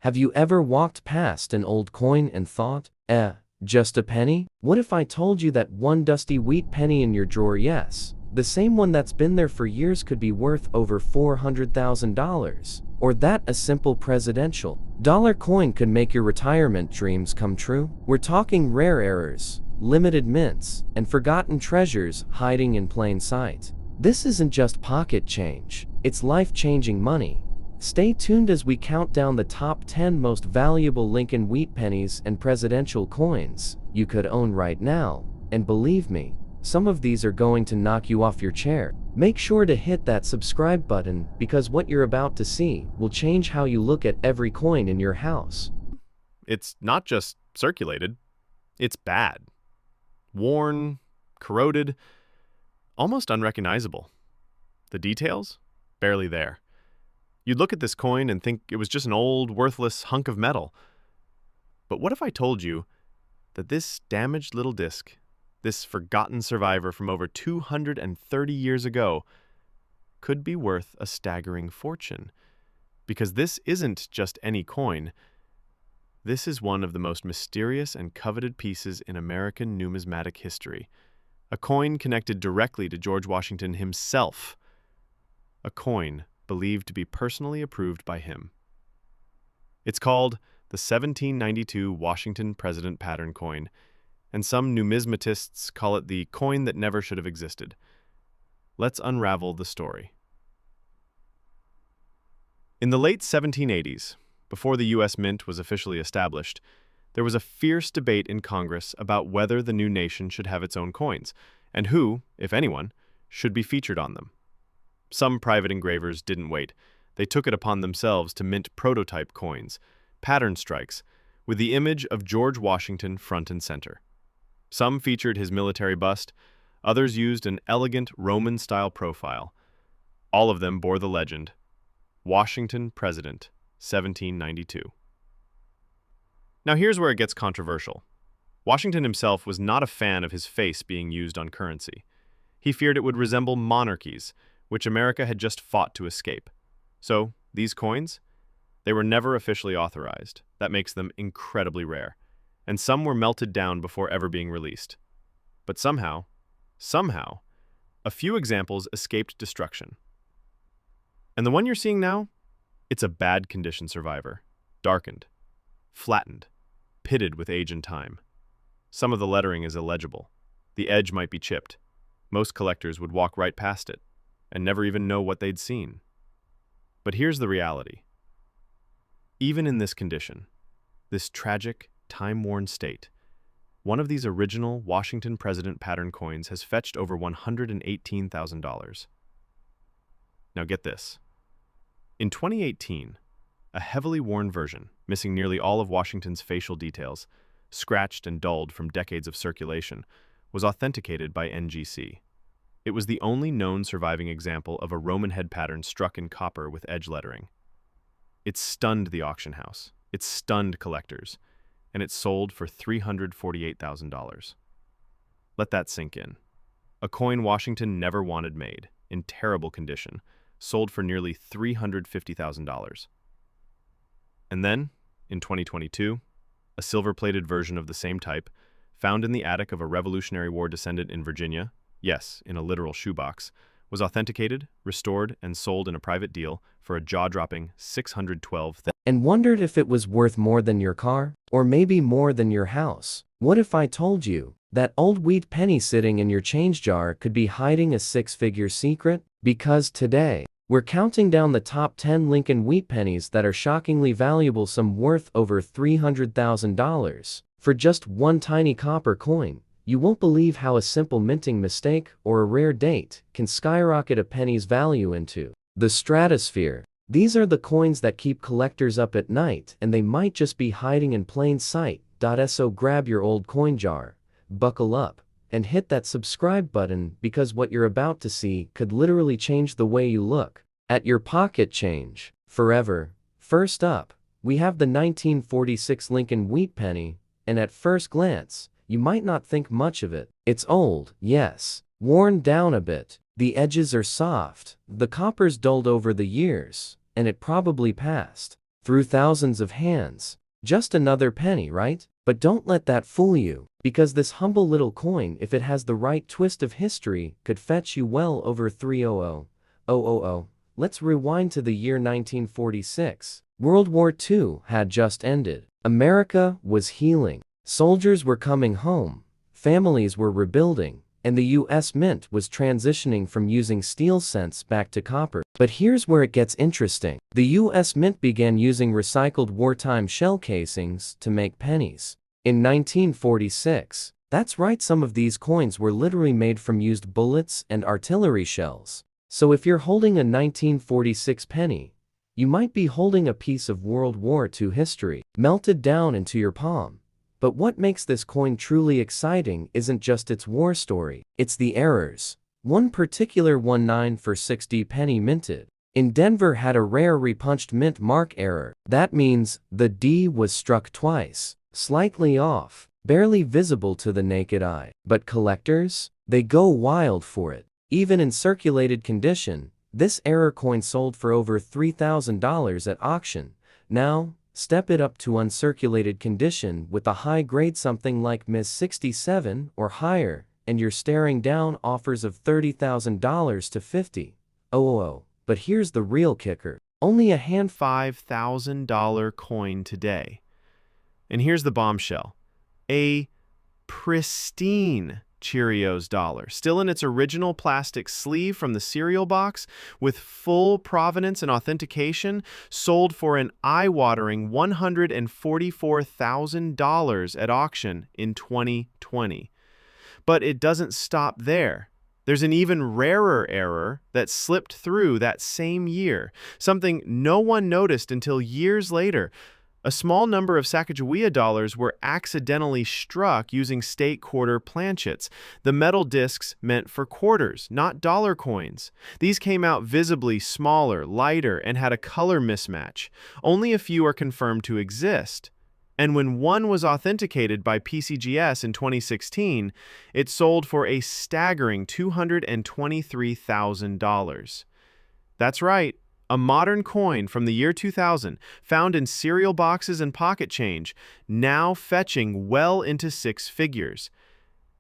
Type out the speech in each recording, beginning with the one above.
Have you ever walked past an old coin and thought, just a penny? What if I told you that one dusty wheat penny in your drawer, yes, the same one that's been there for years, could be worth over $400,000? Or that a simple presidential dollar coin could make your retirement dreams come true? We're talking rare errors, limited mints, and forgotten treasures hiding in plain sight. This isn't just pocket change, it's life-changing money. Stay tuned as we count down the top 10 most valuable Lincoln wheat pennies and presidential coins you could own right now. And believe me, some of these are going to knock you off your chair. Make sure to hit that subscribe button, because what you're about to see will change how you look at every coin in your house. It's not just circulated, it's bad. Worn, corroded, almost unrecognizable. The details? Barely there. You'd look at this coin and think it was just an old, worthless hunk of metal. But what if I told you that this damaged little disc, this forgotten survivor from over 230 years ago, could be worth a staggering fortune? Because this isn't just any coin. This is one of the most mysterious and coveted pieces in American numismatic history. A coin connected directly to George Washington himself. A coin believed to be personally approved by him. It's called the 1792 Washington President Pattern Coin, and some numismatists call it the coin that never should have existed. Let's unravel the story. In the late 1780s, before the U.S. Mint was officially established, there was a fierce debate in Congress about whether the new nation should have its own coins, and who, if anyone, should be featured on them. Some private engravers didn't wait. They took it upon themselves to mint prototype coins, pattern strikes, with the image of George Washington front and center. Some featured his military bust, others used an elegant Roman-style profile. All of them bore the legend, Washington President, 1792. Now here's where it gets controversial. Washington himself was not a fan of his face being used on currency. He feared it would resemble monarchies, which America had just fought to escape. So, these coins? They were never officially authorized. That makes them incredibly rare. And some were melted down before ever being released. But somehow, a few examples escaped destruction. And the one you're seeing now? It's a bad condition survivor. Darkened, flattened, pitted with age and time. Some of the lettering is illegible. The edge might be chipped. Most collectors would walk right past it and never even know what they'd seen. But here's the reality. Even in this condition, this tragic, time-worn state, one of these original Washington President pattern coins has fetched over $118,000. Now get this. In 2018, a heavily worn version, missing nearly all of Washington's facial details, scratched and dulled from decades of circulation, was authenticated by NGC. It was the only known surviving example of a Roman head pattern struck in copper with edge lettering. It stunned the auction house, it stunned collectors, and it sold for $348,000. Let that sink in. A coin Washington never wanted made, in terrible condition, sold for nearly $350,000. And then, in 2022, a silver-plated version of the same type, found in the attic of a Revolutionary War descendant in Virginia, yes, in a literal shoebox, was authenticated, restored, and sold in a private deal for a jaw-dropping $612,000. And wondered if it was worth more than your car? Or maybe more than your house? What if I told you that old wheat penny sitting in your change jar could be hiding a six-figure secret? Because today, we're counting down the top 10 Lincoln wheat pennies that are shockingly valuable, some worth over $300,000. For just one tiny copper coin, you won't believe how a simple minting mistake or a rare date can skyrocket a penny's value into the stratosphere. These are the coins that keep collectors up at night, and they might just be hiding in plain sight. So grab your old coin jar, buckle up, and hit that subscribe button, because what you're about to see could literally change the way you look at your pocket change forever. First up, we have the 1946 Lincoln wheat penny, and at first glance, you might not think much of it. It's old, yes, worn down a bit. The edges are soft, the copper's dulled over the years, and it probably passed through thousands of hands. Just another penny, right? But don't let that fool you, because this humble little coin, if it has the right twist of history, could fetch you well over 300,000. Let's rewind to the year 1946. World War II had just ended. America was healing. Soldiers were coming home. Families were rebuilding. And the US Mint was transitioning from using steel cents back to copper. But here's where it gets interesting. The US Mint began using recycled wartime shell casings to make pennies. In 1946, that's right, some of these coins were literally made from used bullets and artillery shells. So if you're holding a 1946 penny, you might be holding a piece of World War II history, melted down into your palm. But what makes this coin truly exciting isn't just its war story, it's the errors. One particular 19 for 60 penny minted in Denver had a rare repunched mint mark error. That means the D was struck twice, slightly off, barely visible to the naked eye. But collectors, they go wild for it. Even in circulated condition, this error coin sold for over $3,000 at auction. Now, step it up to uncirculated condition with a high grade, something like Ms. 67 or higher, and you're staring down offers of $30,000 to $50,000. But here's the real kicker. Only a $5,000 coin today. And here's the bombshell. A pristine Cheerios dollar, still in its original plastic sleeve from the cereal box, with full provenance and authentication, sold for an eye-watering $144,000 at auction in 2020. But it doesn't stop there. There's an even rarer error that slipped through that same year, something no one noticed until years later. A small number of Sacagawea dollars were accidentally struck using state quarter planchets, the metal discs meant for quarters, not dollar coins. These came out visibly smaller, lighter, and had a color mismatch. Only a few are confirmed to exist. And when one was authenticated by PCGS in 2016, it sold for a staggering $223,000. That's right. A modern coin from the year 2000, found in cereal boxes and pocket change, now fetching well into six figures.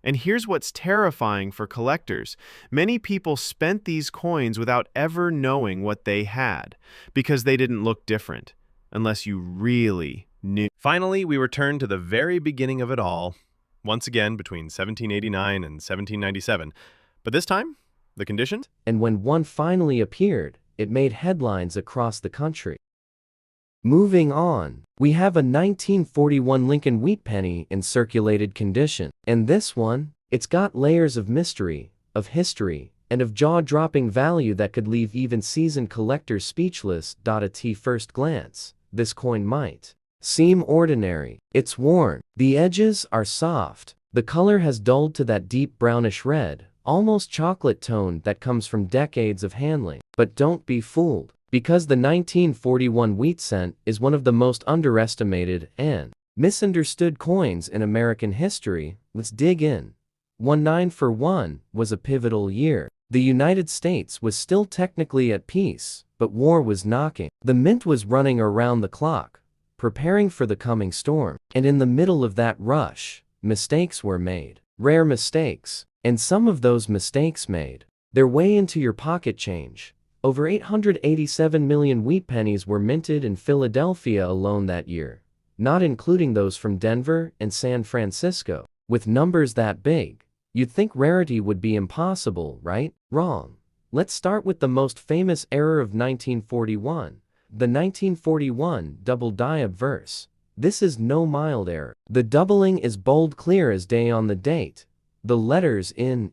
And here's what's terrifying for collectors. Many people spent these coins without ever knowing what they had, because they didn't look different, unless you really knew. Finally, we return to the very beginning of it all, once again between 1789 and 1797. But this time, the conditions? And when one finally appeared, it made headlines across the country. Moving on, we have a 1941 Lincoln wheat penny in circulated condition. And this one, it's got layers of mystery, of history, and of jaw-dropping value that could leave even seasoned collectors speechless. At first glance, this coin might seem ordinary. It's worn. The edges are soft. The color has dulled to that deep brownish red, almost chocolate tone that comes from decades of handling. But don't be fooled, because the 1941 wheat cent is one of the most underestimated and misunderstood coins in American history. Let's dig in. 19 for 1 was a pivotal year. The United States was still technically at peace, but war was knocking. The mint was running around the clock, preparing for the coming storm. And in the middle of that rush, mistakes were made. Rare mistakes. And some of those mistakes made their way into your pocket change. Over 887 million wheat pennies were minted in Philadelphia alone that year, not including those from Denver and San Francisco. With numbers that big, you'd think rarity would be impossible, right? Wrong. Let's start with the most famous error of 1941, the 1941 double die obverse. This is no mild error. The doubling is bold clear as day on the date. The letters in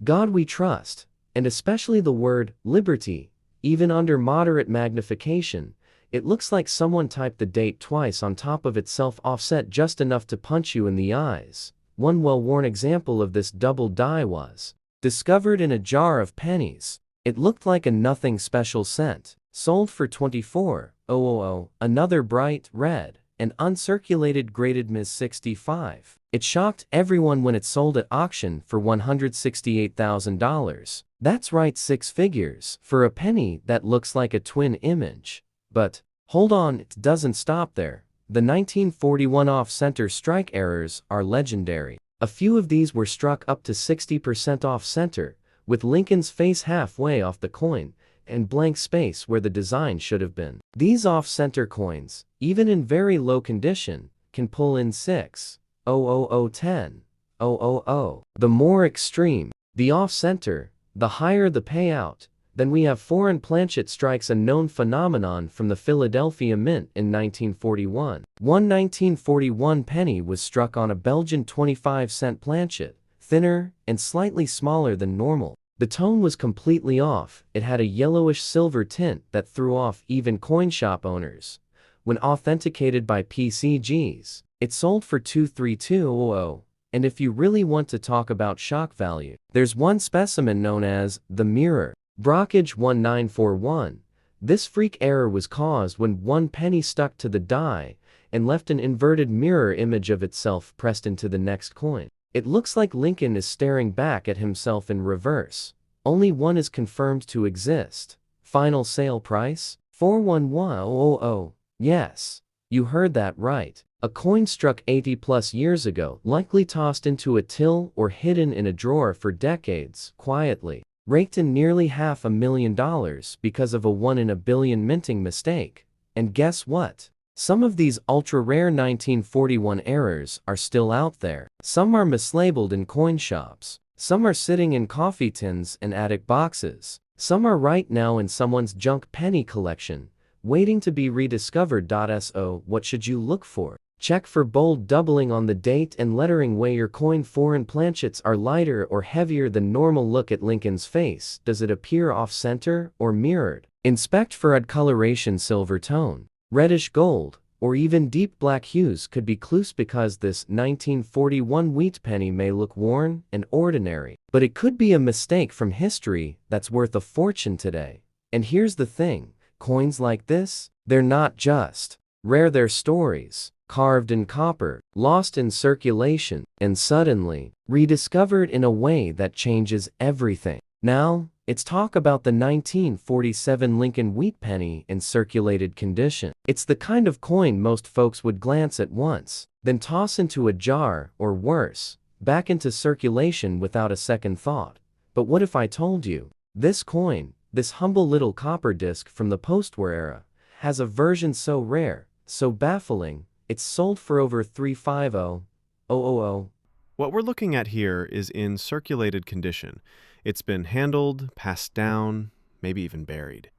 God we trust, and especially the word liberty, even under moderate magnification, it looks like someone typed the date twice on top of itself, offset just enough to punch you in the eyes. One well-worn example of this double die was discovered in a jar of pennies. It looked like a nothing special cent, sold for $24,000, another bright red and uncirculated graded Ms. 65. It shocked everyone when it sold at auction for $168,000. That's right, six figures, for a penny that looks like a twin image. But Hold on, it doesn't stop there. The 1941 off-center strike errors are legendary. A few of these were struck up to 60% off-center, with Lincoln's face halfway off the coin, and blank space where the design should have been. These off-center coins, even in very low condition, can pull in 6, 000, 10, 000. The more extreme the off-center, the higher the payout. Then we have foreign planchet strikes, a known phenomenon from the Philadelphia Mint in 1941. One 1941 penny was struck on a Belgian 25-cent planchet, thinner and slightly smaller than normal. The tone was completely off. It had a yellowish silver tint that threw off even coin shop owners. When authenticated by PCGs, it sold for $23200. And if you really want to talk about shock value, there's one specimen known as the mirror. Brockage 1941. This freak error was caused when one penny stuck to the die and left an inverted mirror image of itself pressed into the next coin. It looks like Lincoln is staring back at himself in reverse. Only one is confirmed to exist. Final sale price? $41100. Yes, you heard that right. A coin struck 80 plus years ago, likely tossed into a till or hidden in a drawer for decades, quietly. Raked in nearly $500,000 because of a 1 in a billion minting mistake. And guess what? Some of these ultra-rare 1941 errors are still out there. Some are mislabeled in coin shops. Some are sitting in coffee tins and attic boxes. Some are right now in someone's junk penny collection, waiting to be rediscovered. So what should you look for? Check for bold doubling on the date and lettering. Weigh your coin. Foreign planchets are lighter or heavier than normal. Look at Lincoln's face. Does it appear off-center or mirrored? Inspect for odd coloration. Silver tone, reddish gold, or even deep black hues could be clues, because this 1941 wheat penny may look worn and ordinary, but it could be a mistake from history that's worth a fortune today. And here's the thing, coins like this, they're not just rare, they're stories. Carved in copper, lost in circulation, and suddenly rediscovered in a way that changes everything. Now, it's talk about the 1947 Lincoln wheat penny in circulated condition. It's the kind of coin most folks would glance at once, then toss into a jar, or worse, back into circulation without a second thought. But what if I told you, this coin, this humble little copper disc from the postwar era, has a version so rare, so baffling, it's sold for over $350,000. What we're looking at here is in circulated condition. It's been handled, passed down, maybe even buried.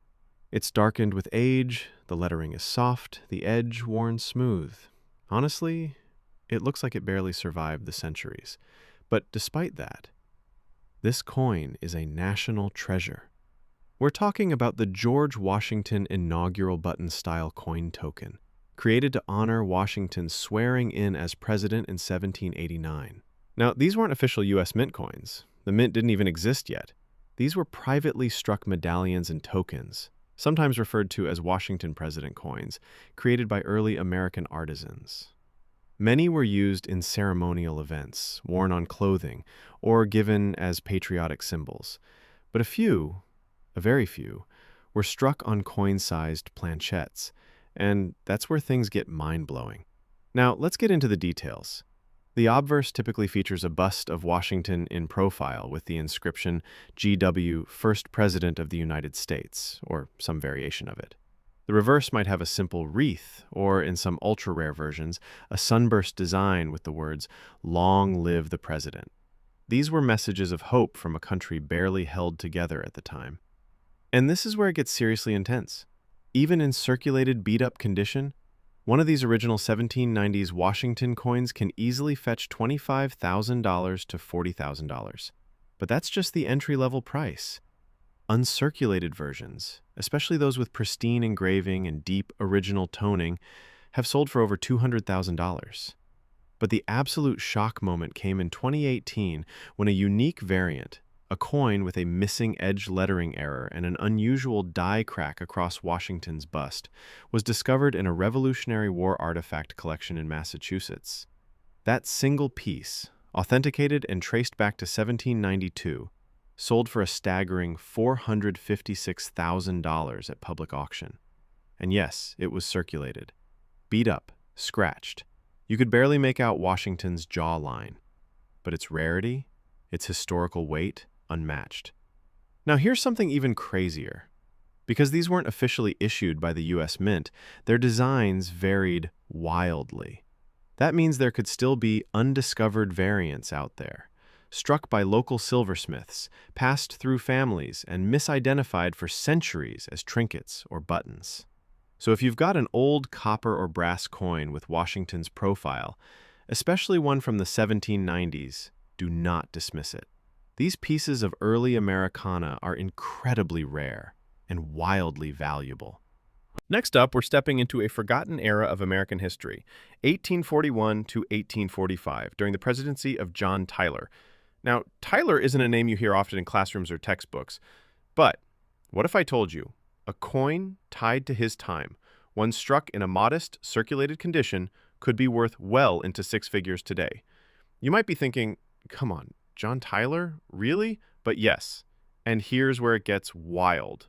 It's darkened with age, the lettering is soft, the edge worn smooth. Honestly, it looks like it barely survived the centuries. But despite that, this coin is a national treasure. We're talking about the George Washington inaugural button-style coin token, created to honor Washington's swearing in as president in 1789. Now, these weren't official U.S. mint coins. The mint didn't even exist yet. These were privately struck medallions and tokens, sometimes referred to as Washington president coins, created by early American artisans. Many were used in ceremonial events, worn on clothing, or given as patriotic symbols. But a very few, were struck on coin-sized planchettes, and that's where things get mind-blowing. Now, let's get into the details. The obverse typically features a bust of Washington in profile with the inscription GW, First President of the United States, or some variation of it. The reverse might have a simple wreath, or in some ultra-rare versions, a sunburst design with the words, "Long live the President." These were messages of hope from a country barely held together at the time. And this is where it gets seriously intense. Even in circulated, beat-up condition, one of these original 1790s Washington coins can easily fetch $25,000 to $40,000. But that's just the entry-level price. Uncirculated versions, especially those with pristine engraving and deep original toning, have sold for over $200,000. But the absolute shock moment came in 2018 when a unique variant, a coin with a missing edge lettering error and an unusual die crack across Washington's bust, was discovered in a Revolutionary War artifact collection in Massachusetts. That single piece, authenticated and traced back to 1792, sold for a staggering $456,000 at public auction. And yes, it was circulated. Beat up, scratched. You could barely make out Washington's jawline. But its rarity, its historical weight, unmatched. Now here's something even crazier. Because these weren't officially issued by the US Mint, their designs varied wildly. That means there could still be undiscovered variants out there, struck by local silversmiths, passed through families, and misidentified for centuries as trinkets or buttons. So if you've got an old copper or brass coin with Washington's profile, especially one from the 1790s, do not dismiss it. These pieces of early Americana are incredibly rare and wildly valuable. Next up, we're stepping into a forgotten era of American history, 1841 to 1845, during the presidency of John Tyler. Now, Tyler isn't a name you hear often in classrooms or textbooks, but what if I told you a coin tied to his time, one struck in a modest, circulated condition, could be worth well into six figures today? You might be thinking, come on, John Tyler? Really? But yes, and here's where it gets wild.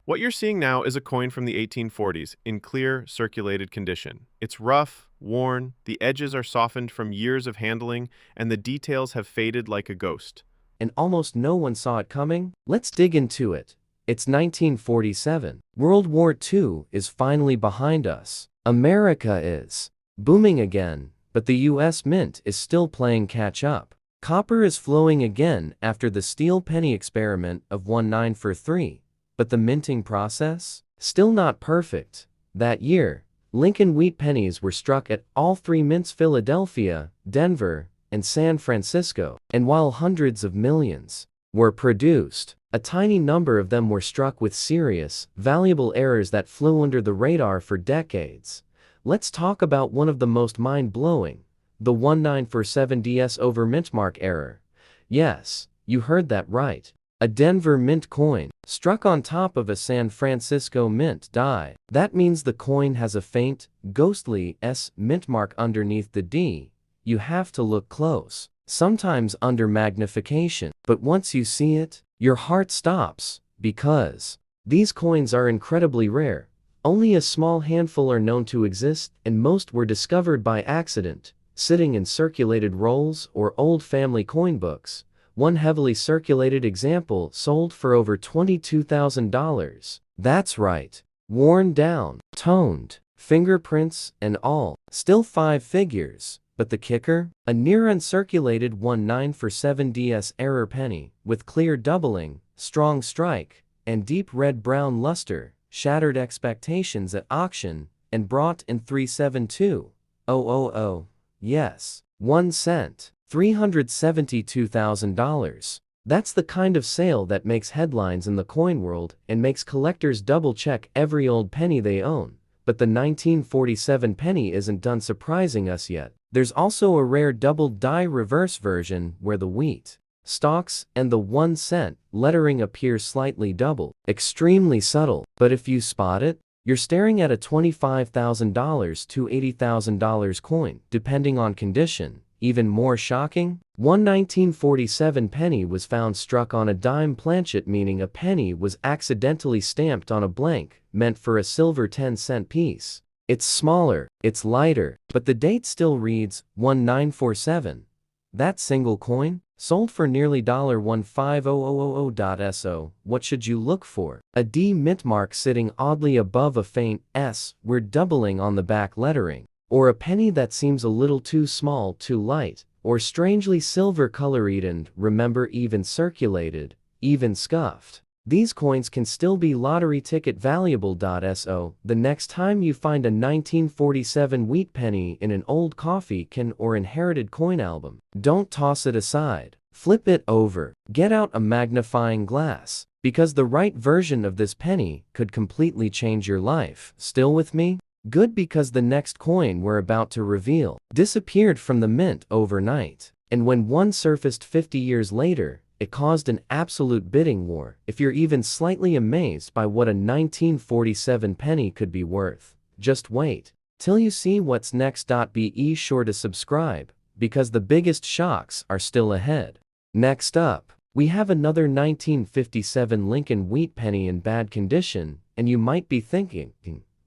What you're seeing now is a coin from the 1840s in clear, circulated condition. It's rough, worn, the edges are softened from years of handling, and the details have faded like a ghost. And almost no one saw it coming? Let's dig into it. It's 1947. World War II is finally behind us. America is booming again, but the US Mint is still playing catch-up. Copper is flowing again after the steel penny experiment of 1943. But the minting process? Still not perfect. That year, Lincoln wheat pennies were struck at all three mints: Philadelphia, Denver, and San Francisco. And while hundreds of millions were produced, a tiny number of them were struck with serious, valuable errors that flew under the radar for decades. Let's talk about one of the most mind-blowing, the 1947DS over mintmark error. Yes, you heard that right. A Denver mint coin, struck on top of a San Francisco mint die. That means the coin has a faint, ghostly S mint mark underneath the D. You have to look close, sometimes under magnification. But once you see it, your heart stops, because these coins are incredibly rare. Only a small handful are known to exist, and most were discovered by accident, sitting in circulated rolls or old family coin books. One heavily circulated example sold for over $22,000. That's right. Worn down, toned, fingerprints and all. Still five figures. But the kicker? A near uncirculated 1947DS error penny, with clear doubling, strong strike, and deep red-brown luster, shattered expectations at auction, and brought in 372,000. Yes, 1 cent. $372,000. That's the kind of sale that makes headlines in the coin world and makes collectors double-check every old penny they own. But the 1947 penny isn't done surprising us yet. There's also a rare double-die reverse version where the wheat stalks and the 1 cent lettering appear slightly double. Extremely subtle, but if you spot it, you're staring at a $25,000 to $80,000 coin, depending on condition. Even more shocking, one 1947 penny was found struck on a dime planchet, meaning a penny was accidentally stamped on a blank, meant for a silver 10-cent piece. It's smaller, it's lighter, but the date still reads 1947. That single coin? Sold for nearly $150,000.so. What should you look for? A D mint mark sitting oddly above a faint S, we're doubling on the back lettering. Or a penny that seems a little too small, too light, or strangely silver colored and, remember, even circulated, even scuffed. These coins can still be lottery ticket valuable.so the next time you find a 1947 wheat penny in an old coffee can or inherited coin album. Don't toss it aside. Flip it over. Get out a magnifying glass, because the right version of this penny could completely change your life. Still with me? Good, because the next coin we're about to reveal disappeared from the mint overnight. And when one surfaced 50 years later, it caused an absolute bidding war. If you're even slightly amazed by what a 1947 penny could be worth, just wait till you see what's next. Be sure to subscribe, because the biggest shocks are still ahead. Next up, we have another 1957 Lincoln wheat penny in bad condition, and you might be thinking,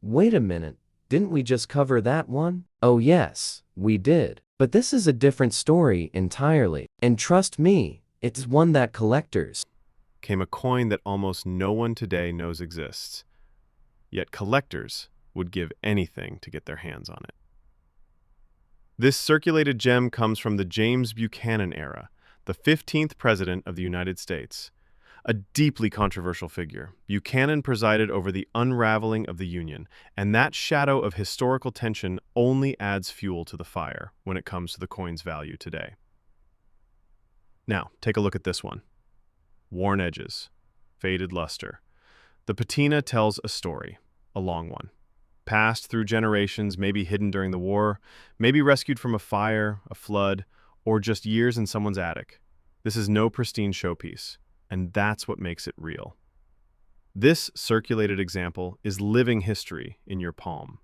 Wait a minute, didn't we just cover that one? Oh yes, we did. But this is a different story entirely. And trust me, it's one that collectors Came a coin that almost no one today knows exists. Yet collectors would give anything to get their hands on it. This circulated gem comes from the James Buchanan era, the 15th President of the United States. A deeply controversial figure, Buchanan presided over the unraveling of the Union, and that shadow of historical tension only adds fuel to the fire when it comes to the coin's value today. Now, take a look at this one. Worn edges, faded luster. The patina tells a story, a long one. Passed through generations, maybe hidden during the war, maybe rescued from a fire, a flood, or just years in someone's attic. This is no pristine showpiece, and that's what makes it real. This circulated example is living history in your palm.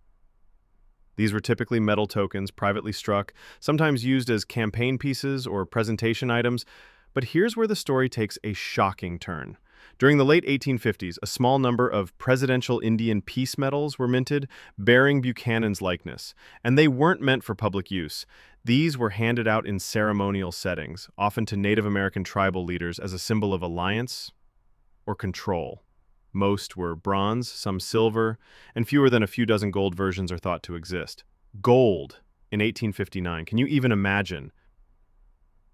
These were typically metal tokens, privately struck, sometimes used as campaign pieces or presentation items, but here's where the story takes a shocking turn. During the late 1850s, a small number of presidential Indian peace medals were minted, bearing Buchanan's likeness, and they weren't meant for public use. These were handed out in ceremonial settings, often to Native American tribal leaders as a symbol of alliance or control. Most were bronze, some silver, and fewer than a few dozen gold versions are thought to exist. Gold in 1859, can you even imagine?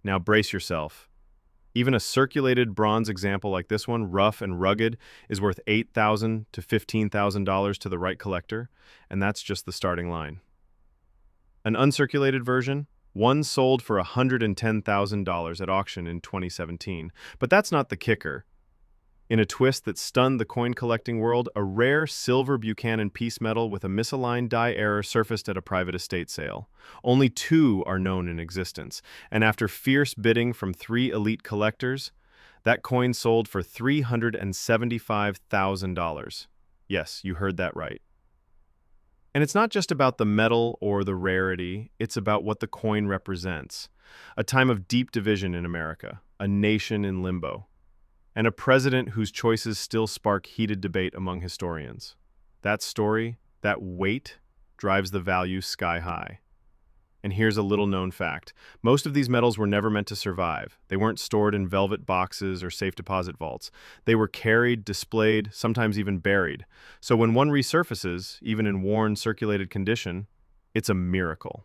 Now brace yourself. Even a circulated bronze example like this one, rough and rugged, is worth $8,000 to $15,000 to the right collector, and that's just the starting line. An uncirculated version, one sold for $110,000 at auction in 2017. But that's not the kicker. In a twist that stunned the coin collecting world, a rare silver Buchanan piece medal with a misaligned die error surfaced at a private estate sale. Only 2 are known in existence, and after fierce bidding from 3 elite collectors, that coin sold for $375,000. Yes, you heard that right. And it's not just about the metal or the rarity, it's about what the coin represents. A time of deep division in America, a nation in limbo, and a president whose choices still spark heated debate among historians. That story, that weight, drives the value sky high. And here's a little-known fact. Most of these metals were never meant to survive. They weren't stored in velvet boxes or safe deposit vaults. They were carried, displayed, sometimes even buried. So when one resurfaces, even in worn, circulated condition, it's a miracle.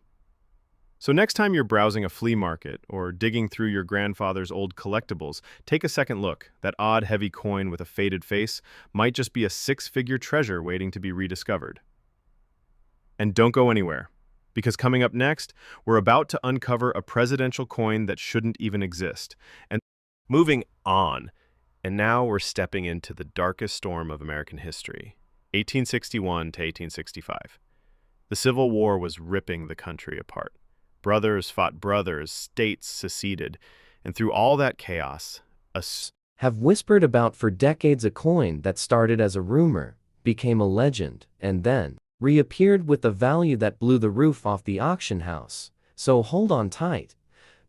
So next time you're browsing a flea market or digging through your grandfather's old collectibles, take a second look. That odd, heavy coin with a faded face might just be a 6-figure treasure waiting to be rediscovered. And don't go anywhere, because coming up next, we're about to uncover a presidential coin that shouldn't even exist. And moving on, and now we're stepping into the darkest storm of American history, 1861 to 1865. The Civil War was ripping the country apart. Brothers fought brothers, states seceded, and through all that chaos, have whispered about for decades a coin that started as a rumor, became a legend, and then reappeared with a value that blew the roof off the auction house. So hold on tight,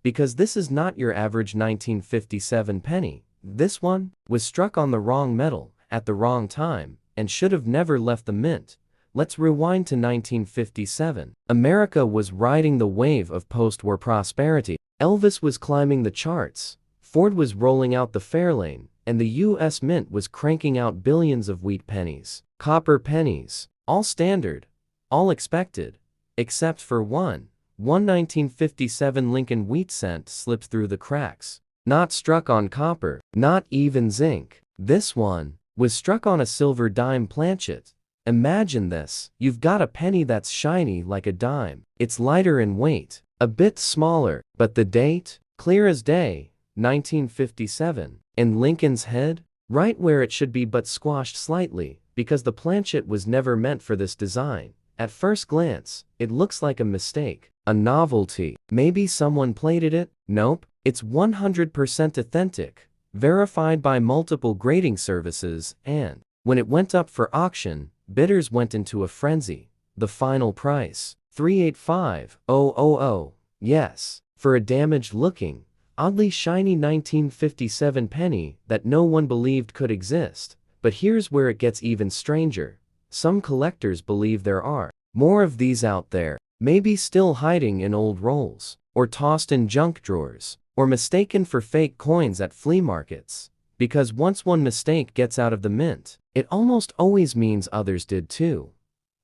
because this is not your average 1957 penny. This one was struck on the wrong metal, at the wrong time, and should have never left the mint. Let's rewind to 1957. America was riding the wave of post-war prosperity. Elvis was climbing the charts, Ford was rolling out the Fairlane, and the U.S. Mint was cranking out billions of wheat pennies, copper pennies, all standard, all expected, except for one 1957 Lincoln wheat cent slipped through the cracks. Not struck on copper, not even zinc. This one was struck on a silver dime planchet. Imagine this, you've got a penny that's shiny like a dime. It's lighter in weight, a bit smaller, but the date? Clear as day, 1957. And Lincoln's head? Right where it should be but squashed slightly, because the planchet was never meant for this design. At first glance, it looks like a mistake, a novelty. Maybe someone plated it? Nope, it's 100% authentic, verified by multiple grading services, and when it went up for auction, bidders went into a frenzy. The final price, $385,000. Yes, for a damaged-looking, oddly shiny 1957 penny that no one believed could exist. But here's where it gets even stranger. some collectors believe there are more of these out there, maybe still hiding in old rolls, or tossed in junk drawers, or mistaken for fake coins at flea markets. Because once one mistake gets out of the mint, it almost always means others did too.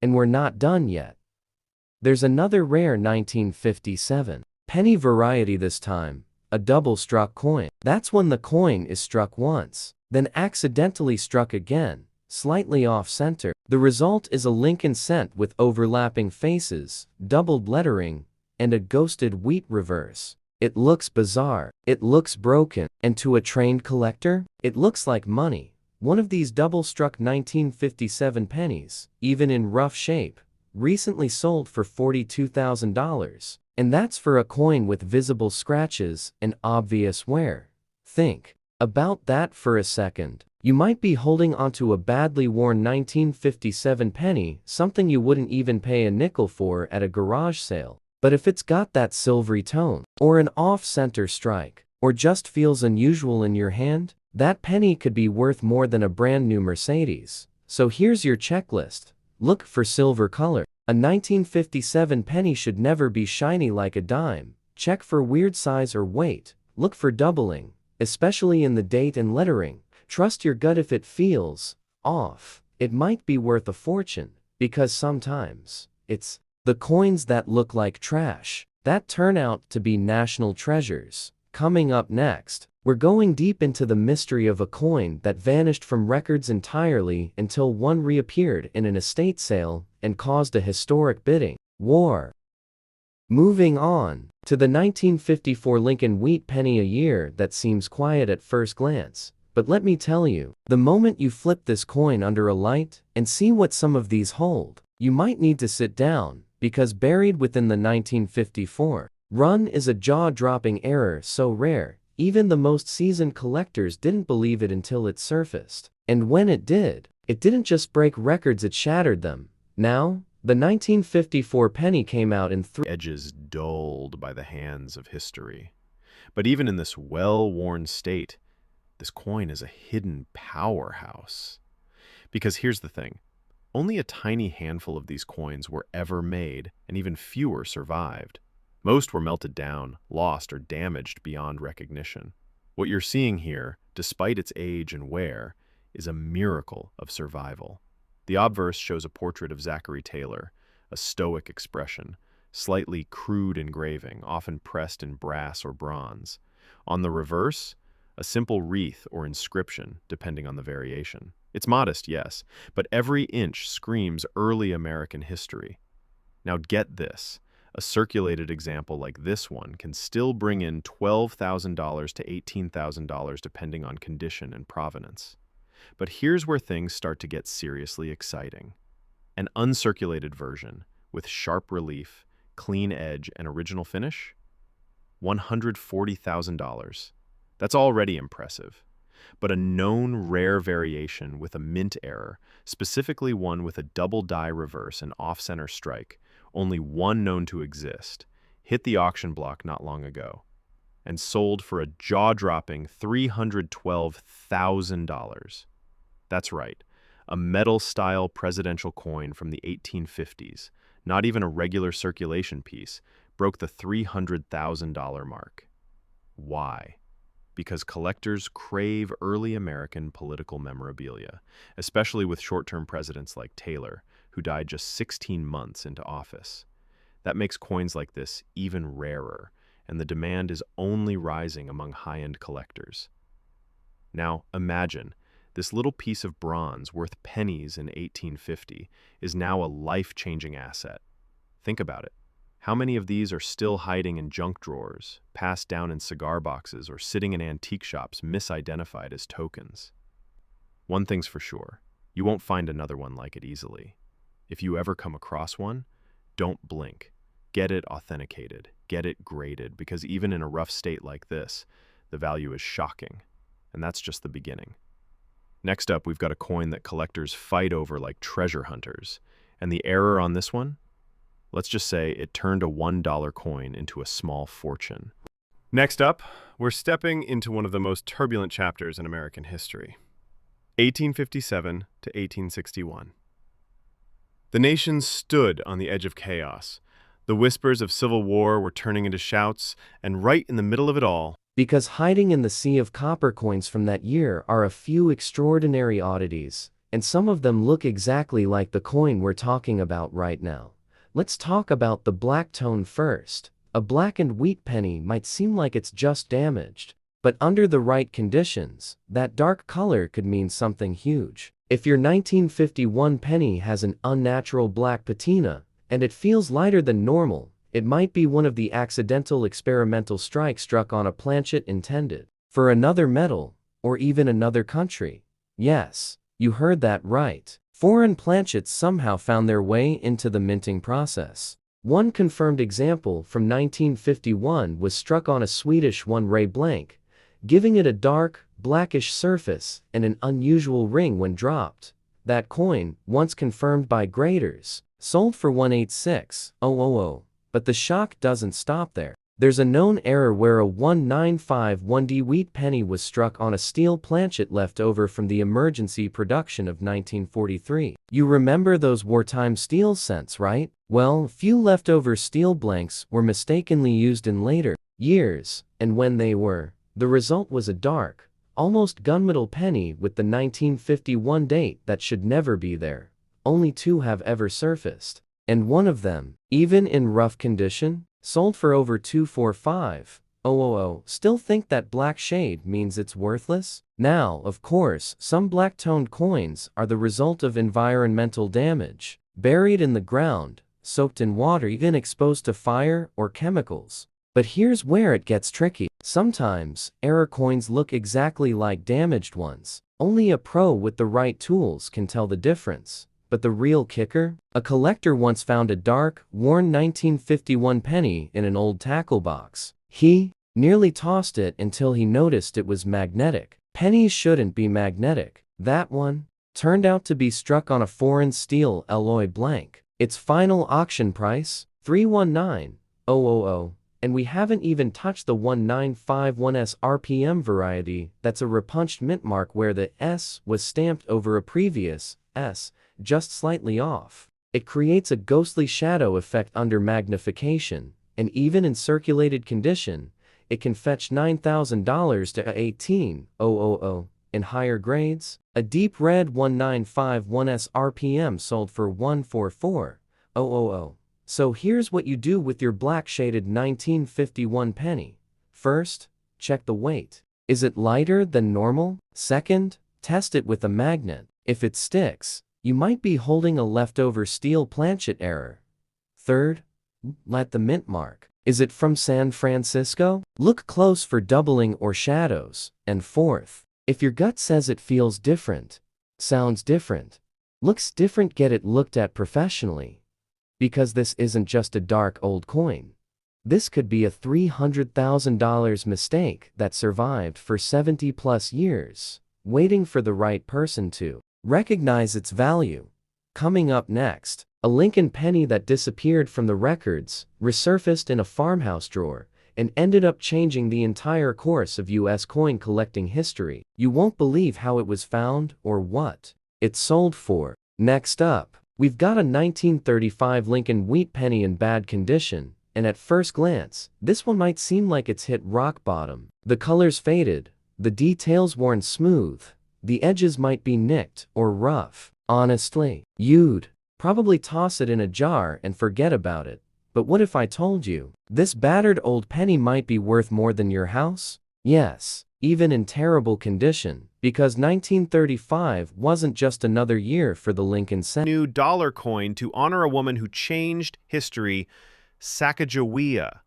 And we're not done yet. There's another rare 1957 penny variety this time, a double-struck coin. That's when the coin is struck once, then accidentally struck again, slightly off-center. The result is a Lincoln cent with overlapping faces, doubled lettering, and a ghosted wheat reverse. It looks bizarre, it looks broken, and to a trained collector, it looks like money. One of these double-struck 1957 pennies, even in rough shape, recently sold for $42,000, and that's for a coin with visible scratches and obvious wear. Think about that for a second. You might be holding onto a badly worn 1957 penny, something you wouldn't even pay a nickel for at a garage sale. But if it's got that silvery tone, or an off-center strike, or just feels unusual in your hand, that penny could be worth more than a brand new Mercedes. So here's your checklist. Look for silver color. A 1957 penny should never be shiny like a dime. Check for weird size or weight. Look for doubling, especially in the date and lettering. Trust your gut if it feels off. It might be worth a fortune, because sometimes it's the coins that look like trash that turn out to be national treasures. Coming up next, we're going deep into the mystery of a coin that vanished from records entirely until one reappeared in an estate sale and caused a historic bidding war. Moving on to the 1954 Lincoln wheat penny, a year that seems quiet at first glance. But let me tell you, the moment you flip this coin under a light and see what some of these hold, you might need to sit down, because buried within the 1954 run is a jaw-dropping error so rare, even the most seasoned collectors didn't believe it until it surfaced. And when it did, it didn't just break records, it shattered them. Now, the 1954 penny came out in edges dulled by the hands of history. But even in this well-worn state, this coin is a hidden powerhouse. Because here's the thing. Only a tiny handful of these coins were ever made, and even fewer survived. Most were melted down, lost, or damaged beyond recognition. What you're seeing here, despite its age and wear, is a miracle of survival. The obverse shows a portrait of Zachary Taylor, a stoic expression, slightly crude engraving, often pressed in brass or bronze. On the reverse, a simple wreath or inscription, depending on the variation. It's modest, yes, but every inch screams early American history. Now get this, a circulated example like this one can still bring in $12,000 to $18,000 depending on condition and provenance. But here's where things start to get seriously exciting. An uncirculated version, with sharp relief, clean edge, and original finish? $140,000. That's already impressive. But a known rare variation with a mint error, specifically one with a double die reverse and off-center strike, only one known to exist, hit the auction block not long ago and sold for a jaw-dropping $312,000. That's right, a medal-style presidential coin from the 1850s, not even a regular circulation piece, broke the $300,000 mark. Why? Because collectors crave early American political memorabilia, especially with short-term presidents like Taylor, who died just 16 months into office. That makes coins like this even rarer, and the demand is only rising among high-end collectors. Now, imagine, this little piece of bronze worth pennies in 1850 is now a life-changing asset. Think about it. How many of these are still hiding in junk drawers, passed down in cigar boxes, or sitting in antique shops misidentified as tokens? One thing's for sure, you won't find another one like it easily. If you ever come across one, don't blink. Get it authenticated, get it graded, because even in a rough state like this, the value is shocking. And that's just the beginning. Next up, we've got a coin that collectors fight over like treasure hunters. And the error on this one? Let's just say it turned a $1 coin into a small fortune. Next up, we're stepping into one of the most turbulent chapters in American history. 1857 to 1861. The nation stood on the edge of chaos. The whispers of civil war were turning into shouts, and right in the middle of it all, Because hiding in the sea of copper coins from that year are a few extraordinary oddities, and some of them look exactly like the coin we're talking about right now. Let's talk about the black tone first. A blackened wheat penny might seem like it's just damaged, but under the right conditions, that dark color could mean something huge. If your 1951 penny has an unnatural black patina, and it feels lighter than normal, it might be one of the accidental experimental strikes struck on a planchet intended for another metal, or even another country. Yes, you heard that right. Foreign planchets somehow found their way into the minting process. One confirmed example from 1951 was struck on a Swedish one-ray blank, giving it a dark, blackish surface and an unusual ring when dropped. That coin, once confirmed by graders, sold for 186,000. But the shock doesn't stop there. There's a known error where a 1951D wheat penny was struck on a steel planchet left over from the emergency production of 1943. You remember those wartime steel cents, right? Well, few leftover steel blanks were mistakenly used in later years, and when they were, the result was a dark, almost gunmetal penny with the 1951 date that should never be there. Only two have ever surfaced. And one of them, even in rough condition, sold for over 245,000. Still think that black shade means it's worthless? Now, of course, some black-toned coins are the result of environmental damage, buried in the ground, soaked in water, even exposed to fire or chemicals. But here's where it gets tricky. Sometimes, error coins look exactly like damaged ones. Only a pro with the right tools can tell the difference. But the real kicker? A collector once found a dark, worn 1951 penny in an old tackle box. He nearly tossed it until he noticed it was magnetic. Pennies shouldn't be magnetic. That one turned out to be struck on a foreign steel alloy blank. Its final auction price? $319,000. And we haven't even touched the 1951S RPM variety that's a repunched mint mark where the S was stamped over a previous S, just slightly off. It creates a ghostly shadow effect under magnification, and even in circulated condition, it can fetch $9,000 to $18,000. In higher grades, a deep red 1951S RPM sold for $144,000. So here's what you do with your black shaded 1951 penny. First, check the weight. Is it lighter than normal? Second, test it with a magnet. If it sticks, you might be holding a leftover steel planchet error. Third, let the mint mark. Is it from San Francisco? Look close for doubling or shadows. And fourth, if your gut says it feels different, sounds different, looks different, get it looked at professionally. Because this isn't just a dark old coin. This could be a $300,000 mistake that survived for 70 plus years, waiting for the right person to recognize its value. Coming up next, a Lincoln penny that disappeared from the records, resurfaced in a farmhouse drawer, and ended up changing the entire course of U.S. coin collecting history. You won't believe how it was found or what it sold for. Next up, we've got a 1935 Lincoln wheat penny in bad condition, and at first glance, this one might seem like it's hit rock bottom. The color's faded, the details worn smooth, the edges might be nicked or rough. Honestly, you'd probably toss it in a jar and forget about it. But what if I told you, this battered old penny might be worth more than your house? Yes, even in terrible condition, because 1935 wasn't just another year for the Lincoln cent. New dollar coin to honor a woman who changed history, Sacagawea.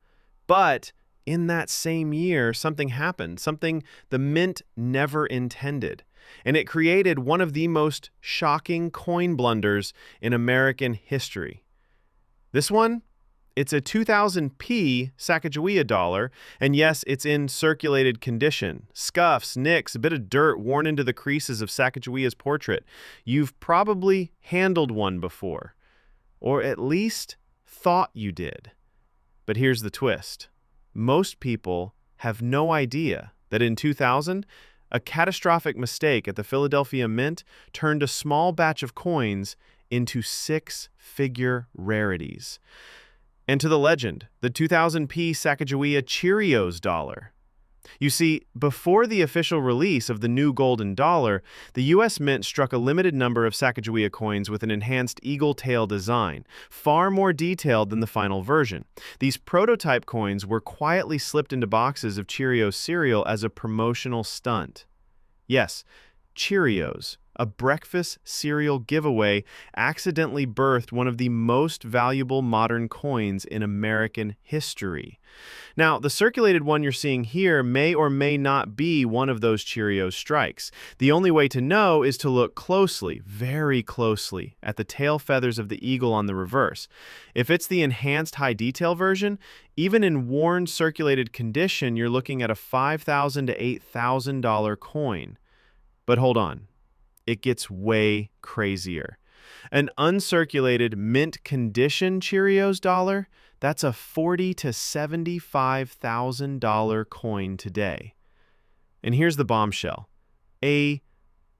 But in that same year, something happened, something the mint never intended. And it created one of the most shocking coin blunders in American history. This one? It's a 2000p Sacagawea dollar, and yes, it's in circulated condition. Scuffs, nicks, a bit of dirt worn into the creases of Sacagawea's portrait. You've probably handled one before, or at least thought you did. But here's the twist. Most people have no idea that in 2000, a catastrophic mistake at the Philadelphia Mint turned a small batch of coins into six-figure rarities. And to the legend, the 2000p Sacagawea Cheerios dollar. You see, before the official release of the new golden dollar, the U.S. Mint struck a limited number of Sacagawea coins with an enhanced eagle tail design, far more detailed than the final version. These prototype coins were quietly slipped into boxes of Cheerios cereal as a promotional stunt. Yes, Cheerios, a breakfast cereal giveaway, accidentally birthed one of the most valuable modern coins in American history. Now, the circulated one you're seeing here may or may not be one of those Cheerios strikes. The only way to know is to look closely, very closely, at the tail feathers of the eagle on the reverse. If it's the enhanced high detail version, even in worn circulated condition, you're looking at a $5,000 to $8,000 coin. But hold on. It gets way crazier. An uncirculated mint condition Cheerios dollar, that's a $40,000 to $75,000 coin today. And here's the bombshell. A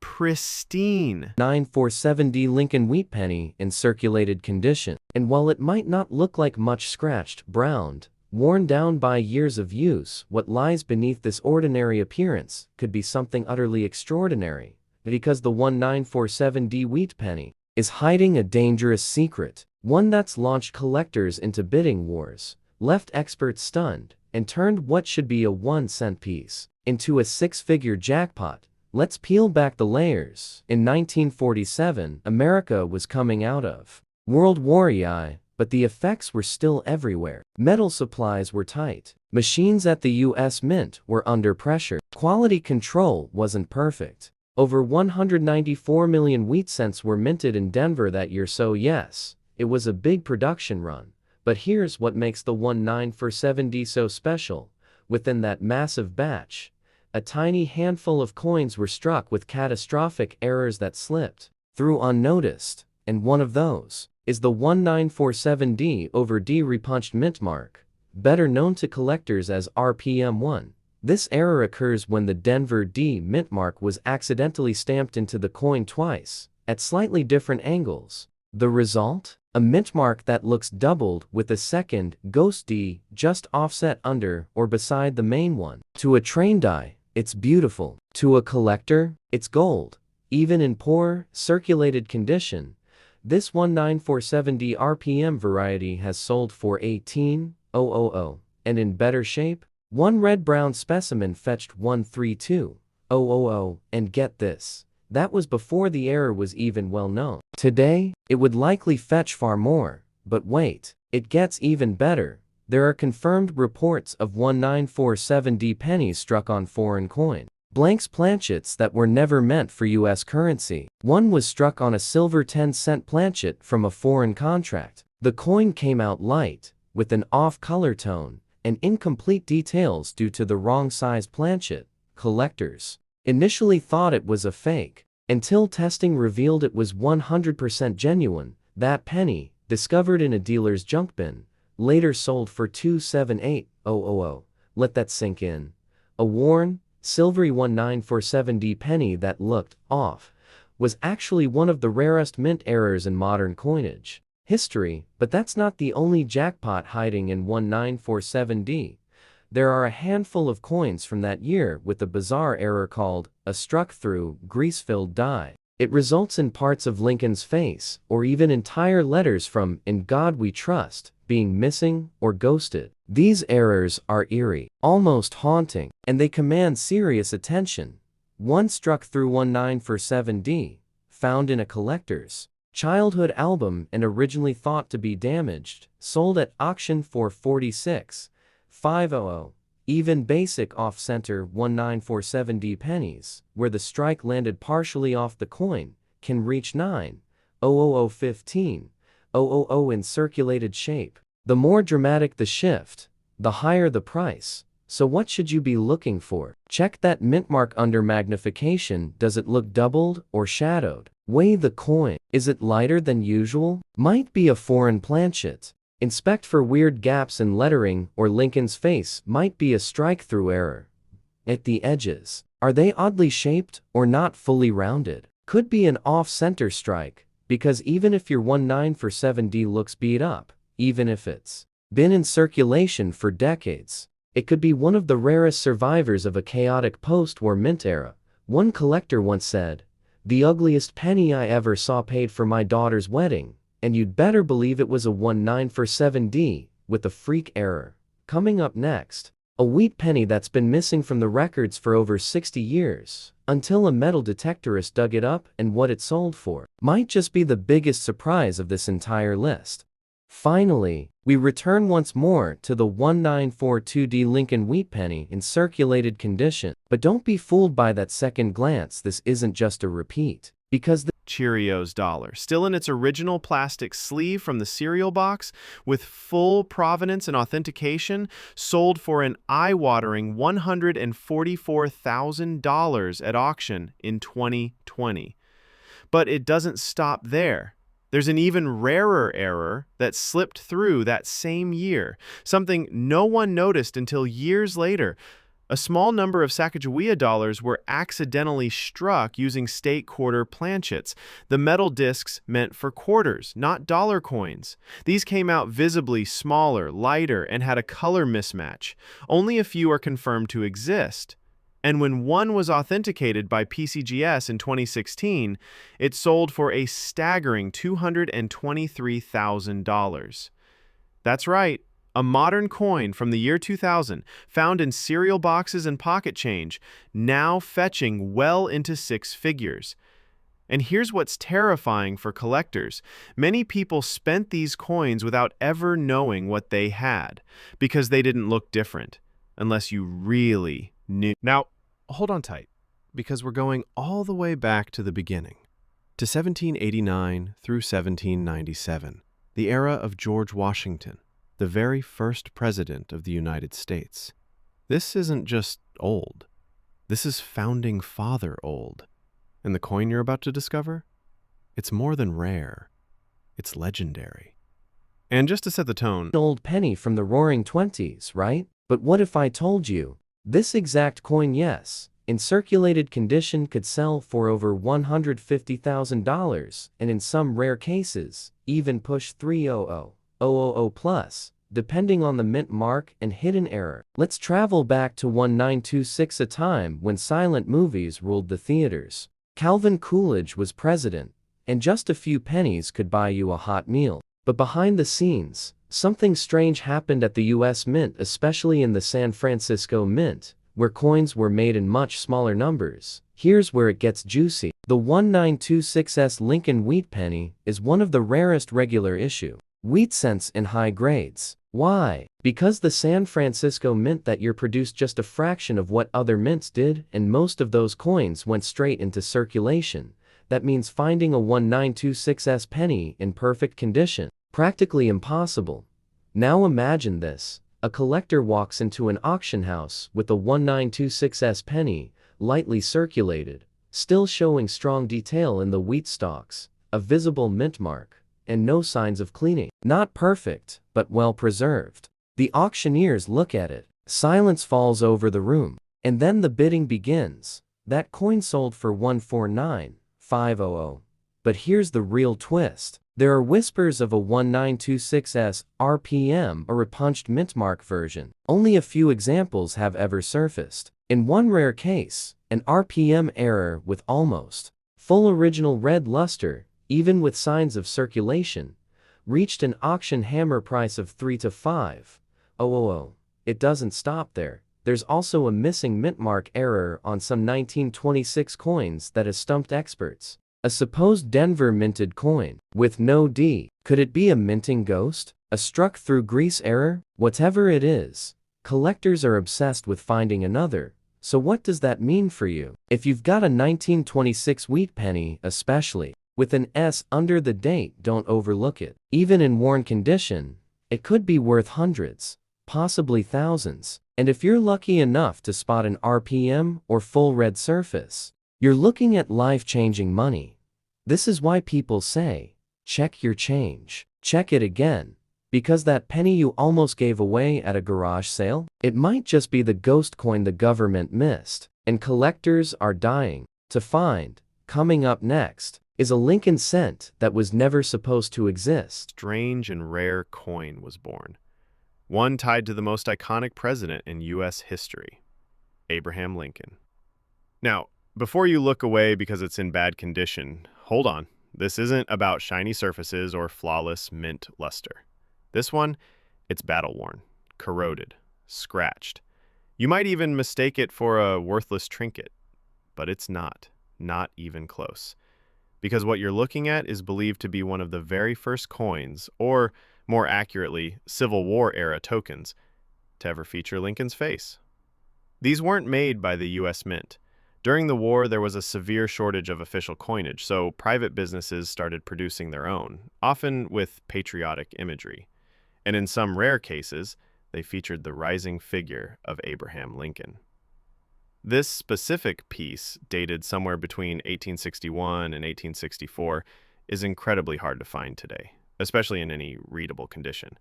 pristine 947D Lincoln wheat penny in circulated condition. And while it might not look like much scratched, browned, worn down by years of use, what lies beneath this ordinary appearance could be something utterly extraordinary. Because the 1947D wheat penny is hiding a dangerous secret, one that's launched collectors into bidding wars, left experts stunned, and turned what should be a 1-cent piece into a six-figure jackpot. Let's peel back the layers. In 1947, America was coming out of World War I, but the effects were still everywhere. Metal supplies were tight. Machines at the U.S. Mint were under pressure. Quality control wasn't perfect. Over 194 million wheat cents were minted in Denver that year, so yes, it was a big production run. But here's what makes the 1947D so special. Within that massive batch, a tiny handful of coins were struck with catastrophic errors that slipped through unnoticed, and one of those is the 1947D over D repunched mint mark, better known to collectors as RPM1. This error occurs when the Denver D mint mark was accidentally stamped into the coin twice, at slightly different angles. The result? A mint mark that looks doubled with a second, ghost D, just offset under or beside the main one. To a trained eye, it's beautiful. To a collector, it's gold. Even in poor, circulated condition, this 1947D RPM variety has sold for $18,000, and in better shape, one red-brown specimen fetched $132,000, and get this, that was before the error was even well known. Today, it would likely fetch far more, but wait, it gets even better. There are confirmed reports of 1947D pennies struck on foreign coin blanks planchets that were never meant for U.S. currency. One was struck on a silver 10-cent planchet from a foreign contract. The coin came out light, with an off-color tone, and incomplete details due to the wrong-sized planchet. Collectors initially thought it was a fake, until testing revealed it was 100% genuine. That penny, discovered in a dealer's junk bin, later sold for $278,000. Let that sink in. A worn, silvery 1947D penny that looked off was actually one of the rarest mint errors in modern coinage history, but that's not the only jackpot hiding in 1947D. There are a handful of coins from that year with a bizarre error called a struck-through, grease-filled die. It results in parts of Lincoln's face, or even entire letters from "In God We Trust," being missing or ghosted. These errors are eerie, almost haunting, and they command serious attention. One struck through 1947D, found in a collector's childhood album and originally thought to be damaged, sold at auction for $46,500. Even basic off-center 1947D pennies, where the strike landed partially off the coin, can reach $9,000-$15,000 in circulated shape. The more dramatic the shift, the higher the price. So what should you be looking for? Check that mint mark under magnification. Does it look doubled or shadowed? Weigh the coin. Is it lighter than usual? Might be a foreign planchet. Inspect for weird gaps in lettering, or Lincoln's face might be a strike-through error. At the edges, are they oddly shaped or not fully rounded? Could be an off-center strike, because even if your 1947D looks beat up, even if it's been in circulation for decades, it could be one of the rarest survivors of a chaotic post-war mint era. One collector once said, "The ugliest penny I ever saw paid for my daughter's wedding, and you'd better believe it was a 1947D, with a freak error." Coming up next, a wheat penny that's been missing from the records for over 60 years, until a metal detectorist dug it up, and what it sold for might just be the biggest surprise of this entire list. Finally, we return once more to the 1942D Lincoln wheat penny in circulated condition. But don't be fooled by that second glance, this isn't just a repeat, because the Cheerios dollar, still in its original plastic sleeve from the cereal box, with full provenance and authentication, sold for an eye-watering $144,000 at auction in 2020. But it doesn't stop there. There's an even rarer error that slipped through that same year, something no one noticed until years later. A small number of Sacagawea dollars were accidentally struck using state quarter planchets, the metal discs meant for quarters, not dollar coins. These came out visibly smaller, lighter, and had a color mismatch. Only a few are confirmed to exist. And when one was authenticated by PCGS in 2016, it sold for a staggering $223,000. That's right. A modern coin from the year 2000, found in cereal boxes and pocket change, now fetching well into six figures. And here's what's terrifying for collectors. Many people spent these coins without ever knowing what they had, because they didn't look different, unless you really knew. Now, hold on tight, because we're going all the way back to the beginning, to 1789 through 1797, the era of George Washington, the very first president of the United States. This isn't just old. This is founding father old. And the coin you're about to discover? It's more than rare. It's legendary. And just to set the tone, old penny from the Roaring '20s, right? But what if I told you, this exact coin, yes, in circulated condition, could sell for over $150,000, and in some rare cases, even push 300,000 plus, depending on the mint mark and hidden error. Let's travel back to 1926, a time when silent movies ruled the theaters. Calvin Coolidge was president, and just a few pennies could buy you a hot meal. But behind the scenes, something strange happened at the US Mint, especially in the San Francisco Mint, where coins were made in much smaller numbers. Here's where it gets juicy. The 1926S Lincoln wheat penny is one of the rarest regular issue wheat cents in high grades. Why? Because the San Francisco Mint that year produced just a fraction of what other mints did, and most of those coins went straight into circulation. That means finding a 1926S penny in perfect condition practically impossible. Now imagine this. A collector walks into an auction house with a 1926S penny, lightly circulated, still showing strong detail in the wheat stalks, a visible mint mark, and no signs of cleaning. Not perfect, but well preserved. The auctioneers look at it. Silence falls over the room. And then the bidding begins. That coin sold for $149,500. But here's the real twist. There are whispers of a 1926S RPM, a repunched mintmark version. Only a few examples have ever surfaced. In one rare case, an RPM error with almost full original red luster, even with signs of circulation, reached an auction hammer price of $3 to $5,000. It doesn't stop there. There's also a missing mintmark error on some 1926 coins that has stumped experts. A supposed Denver minted coin with no D. Could it be a minting ghost? A struck through grease error? Whatever it is, collectors are obsessed with finding another. So what does that mean for you? If you've got a 1926 wheat penny, especially with an S under the date, don't overlook it. Even in worn condition, it could be worth hundreds, possibly thousands. And if you're lucky enough to spot an RPM or full red surface, you're looking at life-changing money. This is why people say, check your change. Check it again. Because that penny you almost gave away at a garage sale, it might just be the ghost coin the government missed. And collectors are dying to find. Coming up next, is a Lincoln cent that was never supposed to exist. Strange and rare coin was born. One tied to the most iconic president in U.S. history, Abraham Lincoln. Now, before you look away because it's in bad condition, hold on. This isn't about shiny surfaces or flawless mint luster. This one, it's battle-worn, corroded, scratched. You might even mistake it for a worthless trinket, but it's not even close. Because what you're looking at is believed to be one of the very first coins, or more accurately, Civil War-era tokens, to ever feature Lincoln's face. These weren't made by the U.S. Mint. During the war, there was a severe shortage of official coinage, so private businesses started producing their own, often with patriotic imagery. And in some rare cases, they featured the rising figure of Abraham Lincoln. This specific piece, dated somewhere between 1861 and 1864, is incredibly hard to find today, especially in any readable condition.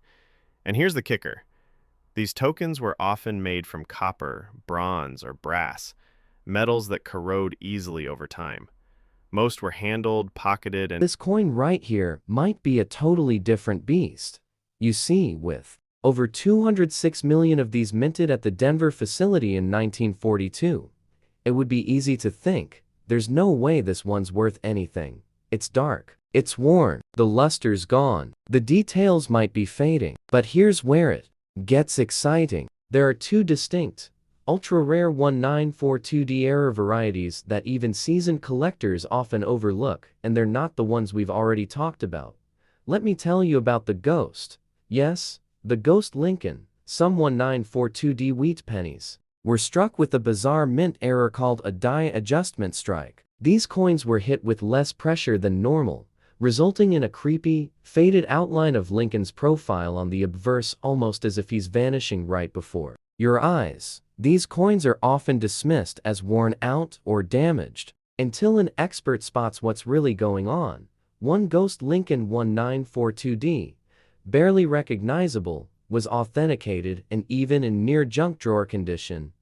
And here's the kicker. These tokens were often made from copper, bronze, or brass, metals that corrode easily over time. Most were handled, pocketed, and This coin right here might be a totally different beast. You see, with over 206 million of these minted at the Denver facility in 1942, it would be easy to think, there's no way this one's worth anything. It's dark, it's worn, the luster's gone, the details might be fading. But here's where it gets exciting. There are two distinct, ultra-rare 1942D era varieties that even seasoned collectors often overlook, and they're not the ones we've already talked about. Let me tell you about the Ghost. Yes, the Ghost Lincoln. Some 1942D wheat pennies were struck with a bizarre mint error called a die adjustment strike. These coins were hit with less pressure than normal, resulting in a creepy, faded outline of Lincoln's profile on the obverse, almost as if he's vanishing right before your eyes. These coins are often dismissed as worn out or damaged, until an expert spots what's really going on. One Ghost Lincoln 1942D, barely recognizable, was authenticated and even in near junk drawer condition.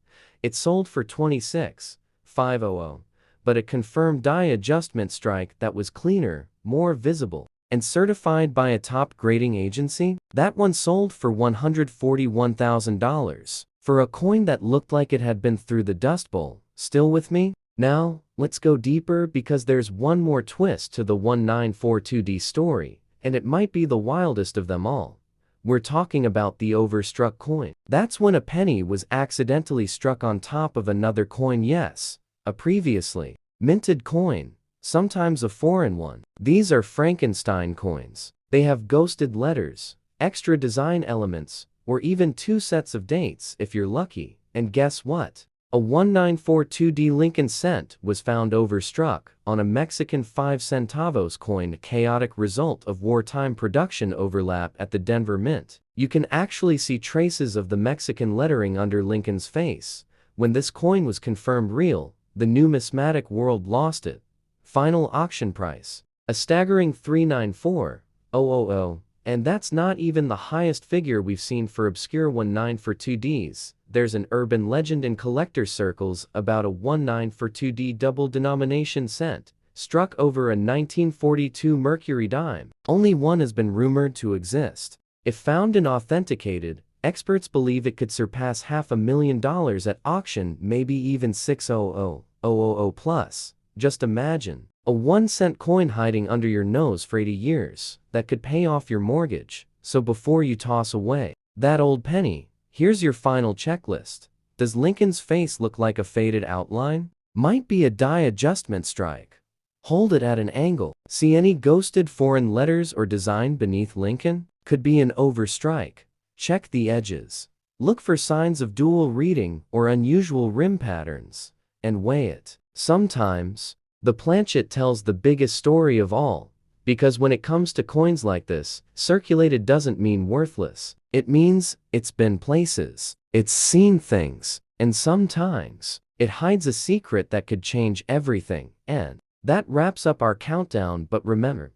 It sold for $26,500, but a confirmed die adjustment strike that was cleaner, more visible, and certified by a top grading agency, that one sold for $141,000. For a coin that looked like it had been through the Dust Bowl. Still with me? Now, let's go deeper because there's one more twist to the 1942D story, and it might be the wildest of them all. We're talking about the overstruck coin. That's when a penny was accidentally struck on top of another coin. Yes, a previously minted coin, sometimes a foreign one. These are Frankenstein coins. They have ghosted letters, extra design elements, or even two sets of dates if you're lucky. And guess what? A 1942D Lincoln cent was found overstruck on a Mexican 5 centavos coin, a chaotic result of wartime production overlap at the Denver Mint. You can actually see traces of the Mexican lettering under Lincoln's face. When this coin was confirmed real, the numismatic world lost it. Final auction price, a staggering $394,000. And that's not even the highest figure we've seen for obscure 1942Ds. There's an urban legend in collector circles about a 1942D double denomination cent, struck over a 1942 Mercury dime. Only one has been rumored to exist. If found and authenticated, experts believe it could surpass $500,000 at auction, maybe even $600,000 plus. Just imagine. A 1-cent coin hiding under your nose for 80 years, that could pay off your mortgage. So before you toss away that old penny, here's your final checklist. Does Lincoln's face look like a faded outline? Might be a die adjustment strike. Hold it at an angle. See any ghosted foreign letters or design beneath Lincoln? Could be an overstrike. Check the edges. Look for signs of dual reading or unusual rim patterns, and weigh it. Sometimes, the planchet tells the biggest story of all, because when it comes to coins like this, circulated doesn't mean worthless. It means it's been places, it's seen things, and sometimes it hides a secret that could change everything. And that wraps up our countdown. But remember,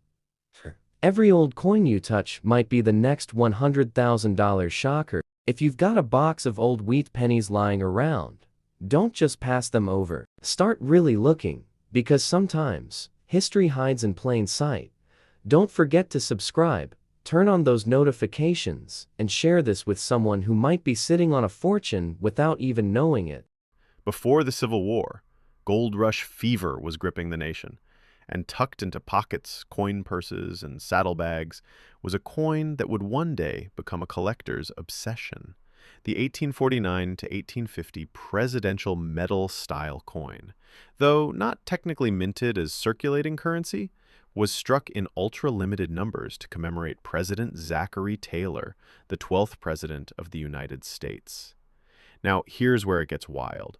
every old coin you touch might be the next $100,000 shocker. If you've got a box of old wheat pennies lying around, don't just pass them over. Start really looking. Because sometimes, History hides in plain sight. Don't forget to subscribe, turn on those notifications, and share this with someone who might be sitting on a fortune without even knowing it. Before the Civil War, gold rush fever was gripping the nation, and tucked into pockets, coin purses, and saddlebags was a coin that would one day become a collector's obsession: the 1849 to 1850 presidential medal-style coin. Though not technically minted as circulating currency, was struck in ultra-limited numbers to commemorate President Zachary Taylor, the 12th President of the United States. Now, here's where it gets wild.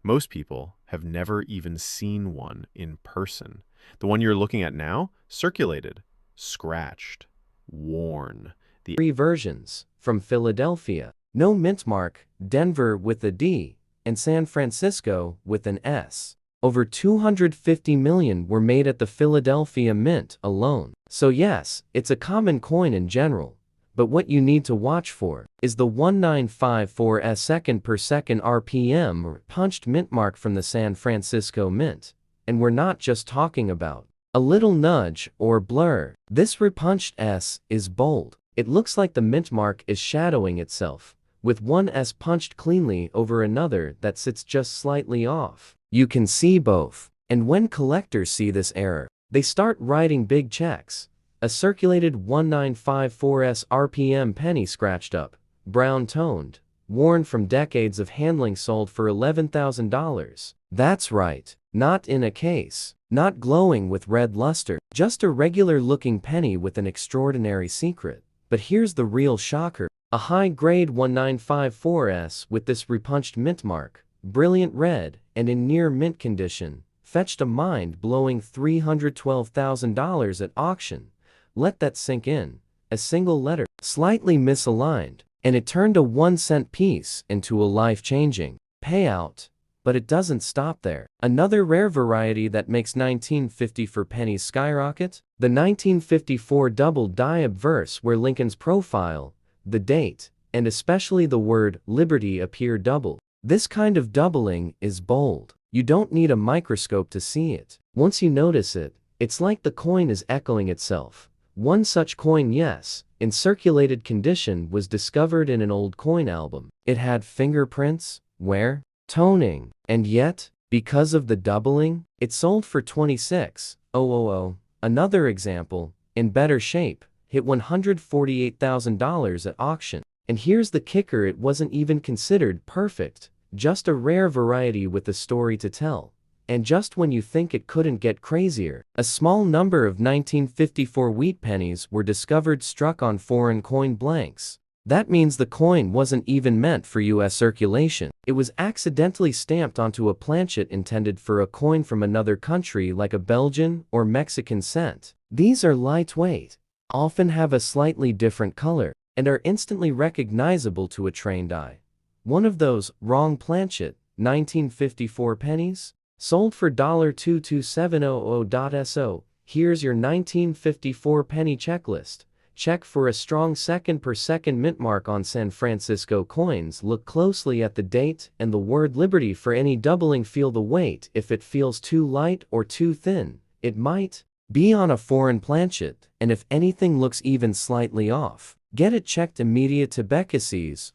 Most people have never even seen one in person. The one you're looking at now, circulated, scratched, worn. The Three versions, from Philadelphia, no mint mark, Denver with a D, and San Francisco with an S. Over 250 million were made at the Philadelphia Mint alone. So yes, it's a common coin in general. But what you need to watch for is the 1954 second per second RPM or punched mint mark from the San Francisco Mint. And we're not just talking about a little nudge or blur. This repunched S is bold. It looks like the mint mark is shadowing itself, with one S punched cleanly over another that sits just slightly off. You can see both. And when collectors see this error, they start writing big checks. A circulated 1954 RPM penny scratched up, brown-toned, worn from decades of handling, sold for $11,000. That's right, not in a case, not glowing with red luster, just a regular-looking penny with an extraordinary secret. But here's the real shocker: a high-grade 1954 with this repunched mint mark, brilliant red, and in near mint condition, fetched a mind-blowing $312,000 at auction. Let that sink in. A single letter, slightly misaligned, and it turned a 1-cent piece into a life-changing payout. But it doesn't stop there. Another rare variety that makes 1954 pennies skyrocket? The 1954 double die obverse, where Lincoln's profile, the date, and especially the word liberty appear double. This kind of doubling is bold. You don't need a microscope to see it. Once you notice it, it's like the coin is echoing itself. One such coin, yes, in circulated condition, was discovered in an old coin album. It had fingerprints, wear, toning, and yet, because of the doubling, it sold for $26,000. Another example, in better shape, hit $148,000 at auction. And here's the kicker: it wasn't even considered perfect, just a rare variety with a story to tell. And just when you think it couldn't get crazier, a small number of 1954 wheat pennies were discovered struck on foreign coin blanks. That means the coin wasn't even meant for US circulation. It was accidentally stamped onto a planchet intended for a coin from another country, like a Belgian or Mexican cent. These are lightweight, often have a slightly different color, and are instantly recognizable to a trained eye. One of those wrong planchet 1954 pennies sold for $22700.so. Here's your 1954 penny checklist. Check for a strong second per second mint mark on San Francisco coins. Look closely at the date and the word liberty for any doubling. Feel the weight. If it feels too light or too thin, it might be on a foreign planchet. And if anything looks even slightly off, get it checked immediately.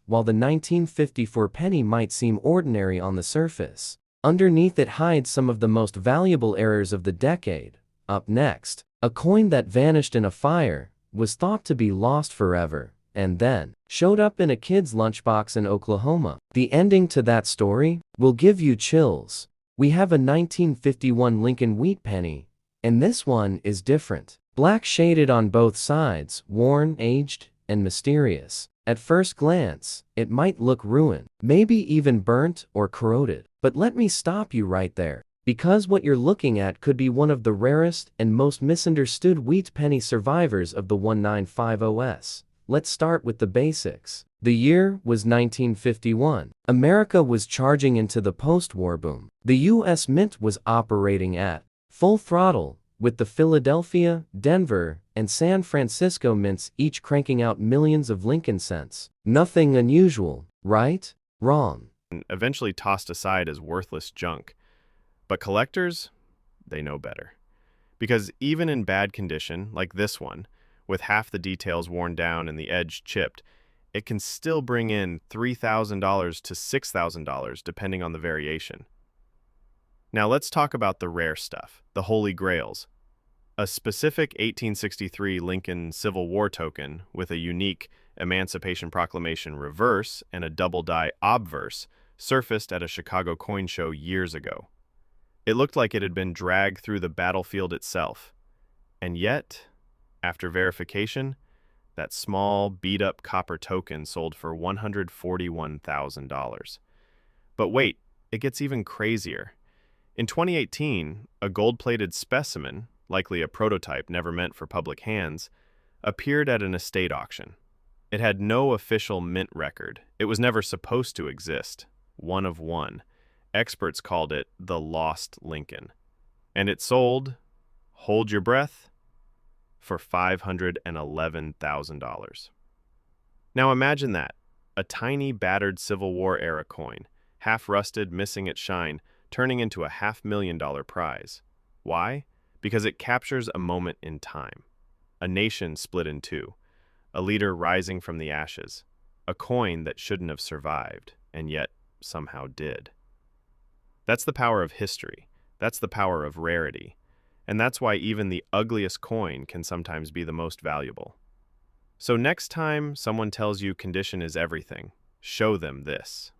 While the 1954 penny might seem ordinary on the surface, underneath it hides some of the most valuable errors of the decade. Up next, a coin that vanished in a fire, was thought to be lost forever, and then showed up in a kid's lunchbox in Oklahoma. The ending to that story will give you chills. We have a 1951 Lincoln wheat penny, and this one is different. Black shaded on both sides, worn, aged, and mysterious. At first glance, it might look ruined, maybe even burnt or corroded. But let me stop you right there, because what you're looking at could be one of the rarest and most misunderstood wheat penny survivors of the 1950s. Let's start with the basics. The year was 1951. America was charging into the post-war boom. The U.S. Mint was operating at full throttle, with the Philadelphia, Denver, and San Francisco mints each cranking out millions of Lincoln cents. Nothing unusual, right? Wrong. eventually tossed aside as worthless junk. But collectors, they know better. Because even in bad condition, like this one, with half the details worn down and the edge chipped, it can still bring in $3,000 to $6,000 depending on the variation. Now let's talk about the rare stuff, the holy grails. A specific 1863 Lincoln Civil War token with a unique Emancipation Proclamation reverse and a double-die obverse surfaced at a Chicago coin show years ago. It looked like it had been dragged through the battlefield itself. And yet, after verification, that small, beat-up copper token sold for $141,000. But wait, it gets even crazier. In 2018, a gold-plated specimen, likely a prototype never meant for public hands, appeared at an estate auction. It had no official mint record. It was never supposed to exist. One of one. Experts called it the Lost Lincoln. And it sold, hold your breath, for $511,000. Now imagine that, a tiny battered Civil War era coin, half rusted, missing its shine, turning into a $500,000 prize. Why? Because it captures a moment in time. A nation split in two, a leader rising from the ashes, a coin that shouldn't have survived, and yet somehow did. That's the power of history. That's the power of rarity. And that's why even the ugliest coin can sometimes be the most valuable. So next time someone tells you condition is everything, show them this.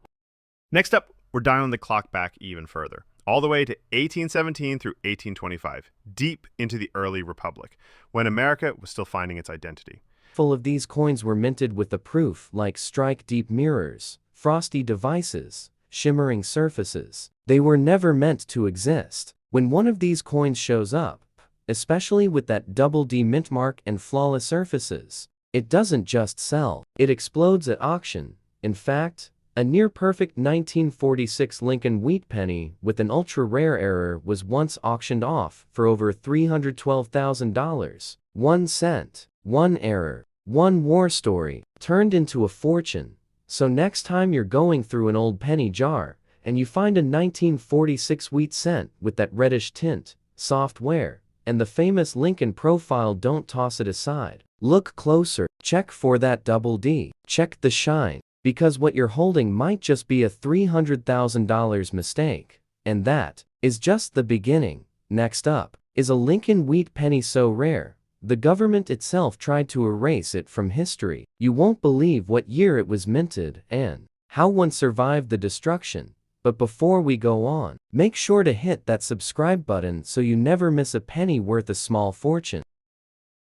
Next up, we're dialing the clock back even further, all the way to 1817 through 1825, deep into the early Republic, when America was still finding its identity. Full of these coins were minted with the proof like strike-deep mirrors, frosty devices, shimmering surfaces. They were never meant to exist. When one of these coins shows up, especially with that double D mint mark and flawless surfaces, it doesn't just sell, it explodes at auction. In fact, a near-perfect 1946 Lincoln wheat penny with an ultra-rare error was once auctioned off for over $312,000. 1 cent, one error, one war story, turned into a fortune. So next time you're going through an old penny jar, and you find a 1946 wheat cent with that reddish tint, soft wear, and the famous Lincoln profile, don't toss it aside. Look closer, check for that double D, check the shine, because what you're holding might just be a $300,000 mistake. And that is just the beginning. Next up is a Lincoln wheat penny so rare, the government itself tried to erase it from history. You won't believe what year it was minted and how one survived the destruction. But before we go on, make sure to hit that subscribe button so you never miss a penny worth a small fortune.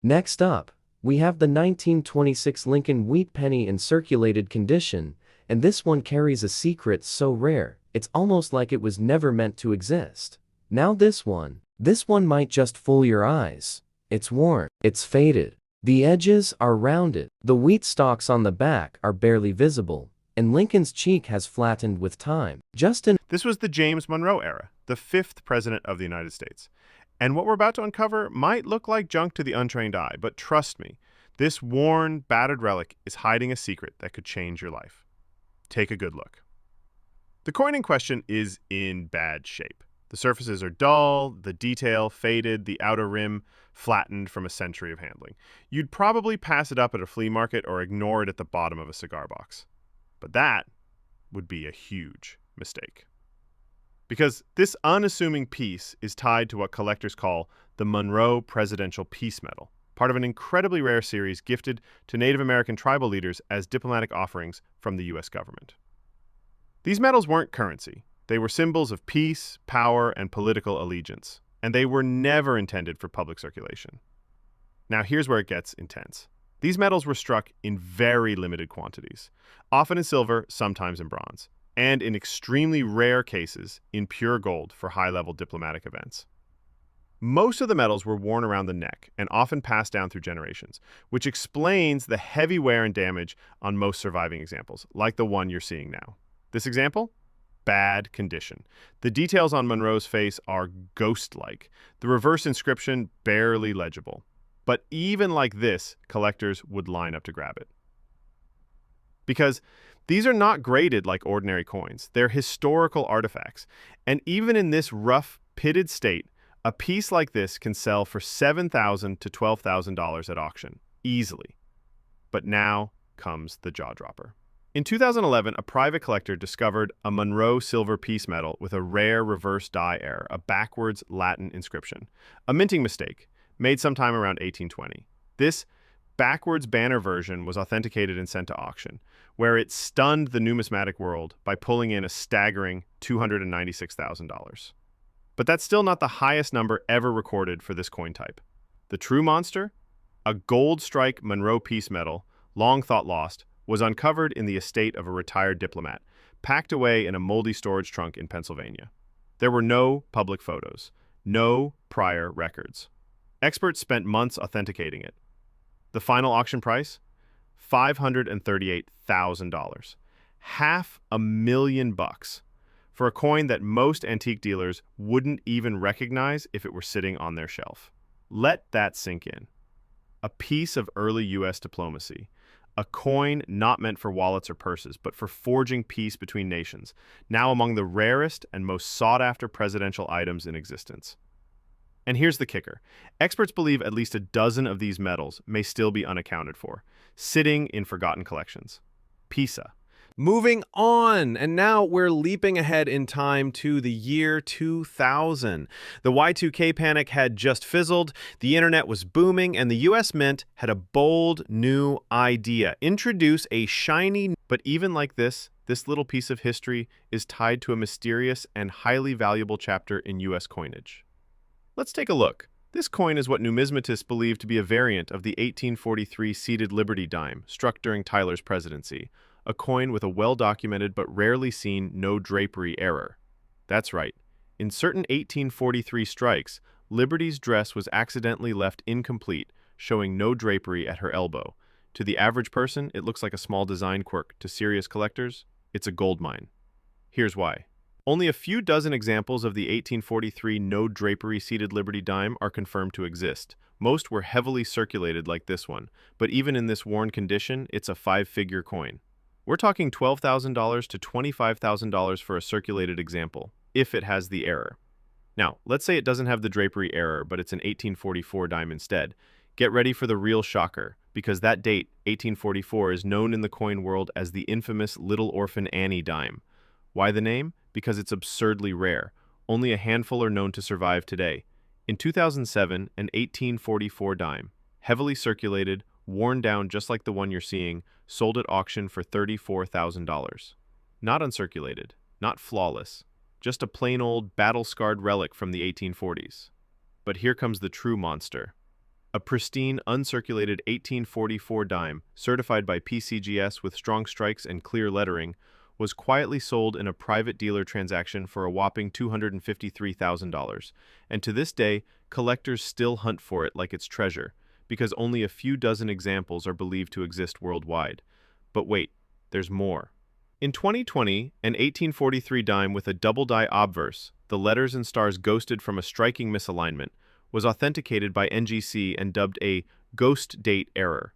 Next up, we have the 1926 Lincoln wheat penny in circulated condition, and this one carries a secret so rare, it's almost like it was never meant to exist. Now this one might just fool your eyes. It's worn, it's faded, the edges are rounded, the wheat stalks on the back are barely visible, and Lincoln's cheek has flattened with time. This was the James Monroe era, the 5th president of the United States. And what we're about to uncover might look like junk to the untrained eye, but trust me, this worn, battered relic is hiding a secret that could change your life. Take a good look. The coin in question is in bad shape. The surfaces are dull, the detail faded, the outer rim flattened from a century of handling. You'd probably pass it up at a flea market or ignore it at the bottom of a cigar box. But that would be a huge mistake. Because this unassuming piece is tied to what collectors call the Monroe Presidential Peace Medal, part of an incredibly rare series gifted to Native American tribal leaders as diplomatic offerings from the U.S. government. These medals weren't currency. They were symbols of peace, power, and political allegiance, and they were never intended for public circulation. Now here's where it gets intense. These medals were struck in very limited quantities, often in silver, sometimes in bronze, and in extremely rare cases in pure gold for high-level diplomatic events. Most of the medals were worn around the neck and often passed down through generations, which explains the heavy wear and damage on most surviving examples, like the one you're seeing now. This example? Bad condition. The details on Monroe's face are ghost-like, the reverse inscription barely legible. But even like this, collectors would line up to grab it. Because these are not graded like ordinary coins. They're historical artifacts. And even in this rough, pitted state, A piece like this can sell for $7,000 to $12,000 at auction, easily. But now comes the jaw-dropper. In 2011, a private collector discovered a Monroe silver piece medal with a rare reverse die error, a backwards Latin inscription. A minting mistake, made sometime around 1820. This backwards banner version was authenticated and sent to auction, where it stunned the numismatic world by pulling in a staggering $296,000. But that's still not the highest number ever recorded for this coin type. The true monster? A gold strike Monroe piece medal, long thought lost, was uncovered in the estate of a retired diplomat, packed away in a moldy storage trunk in Pennsylvania. There were no public photos, no prior records. Experts spent months authenticating it. The final auction price? $538,000. $500,000 for a coin that most antique dealers wouldn't even recognize if it were sitting on their shelf. Let that sink in. A piece of early U.S. diplomacy. A coin not meant for wallets or purses, but for forging peace between nations, now among the rarest and most sought-after presidential items in existence. And here's the kicker. Experts believe at least a dozen of these medals may still be unaccounted for, sitting in forgotten collections. Pisa. Moving on, and now we're leaping ahead in time to the year 2000. The Y2K panic had just fizzled, the internet was booming, and the US Mint had a bold new idea. Introduce a shiny... But even like this little piece of history is tied to a mysterious and highly valuable chapter in US coinage. Let's take a look. This coin is what numismatists believe to be a variant of the 1843 seated Liberty dime struck during Tyler's presidency. A coin with a well-documented but rarely seen no drapery error. That's right. In certain 1843 strikes, Liberty's dress was accidentally left incomplete, showing no drapery at her elbow. To the average person, it looks like a small design quirk. To serious collectors, it's a goldmine. Here's why. Only a few dozen examples of the 1843 no drapery seated Liberty dime are confirmed to exist. Most were heavily circulated like this one, but even in this worn condition, it's a 5-figure coin. We're talking $12,000 to $25,000 for a circulated example, if it has the error. Now, let's say it doesn't have the drapery error, but it's an 1844 dime instead. Get ready for the real shocker, because that date, 1844, is known in the coin world as the infamous Little Orphan Annie dime. Why the name? Because it's absurdly rare. Only a handful are known to survive today. In 2007, an 1844 dime, heavily circulated, worn down just like the one you're seeing, sold at auction for $34,000. Not uncirculated, not flawless, just a plain old battle-scarred relic from the 1840s. But here comes the true monster. A pristine, uncirculated 1844 dime, certified by PCGS with strong strikes and clear lettering, was quietly sold in a private dealer transaction for a whopping $253,000. And to this day, collectors still hunt for it like it's treasure, because only a few dozen examples are believed to exist worldwide. But wait, there's more. In 2020, an 1843 dime with a double-die obverse, the letters and stars ghosted from a striking misalignment, was authenticated by NGC and dubbed a ghost date error.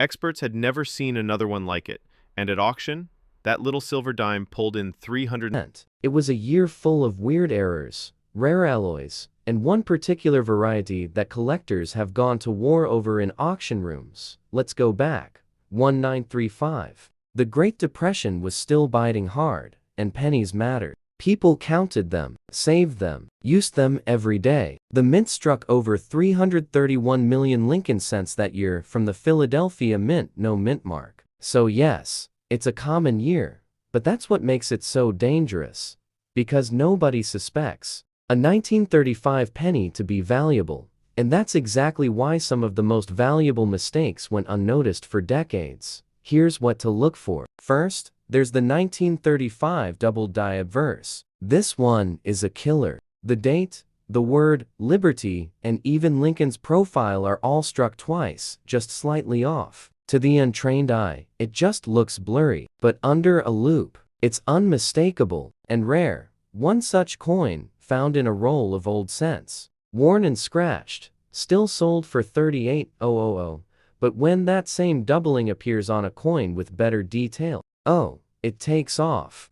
Experts had never seen another one like it, and at auction, that little silver dime pulled in $300. It was a year full of weird errors, rare alloys, and one particular variety that collectors have gone to war over in auction rooms. Let's go back. 1935. The Great Depression was still biting hard, and pennies mattered. People counted them, saved them, used them every day. The mint struck over 331 million Lincoln cents that year from the Philadelphia Mint no mint mark. So yes, it's a common year, but that's what makes it so dangerous. Because nobody suspects a 1935 penny to be valuable, and that's exactly why some of the most valuable mistakes went unnoticed for decades. Here's what to look for. First, there's the 1935 double-die obverse. This one is a killer. The date, the word, Liberty, and even Lincoln's profile are all struck twice, just slightly off. To the untrained eye, it just looks blurry, but under a loupe, it's unmistakable and rare. One such coin, found in a roll of old cents, worn and scratched, still sold for $38,000, but when that same doubling appears on a coin with better detail, oh, it takes off.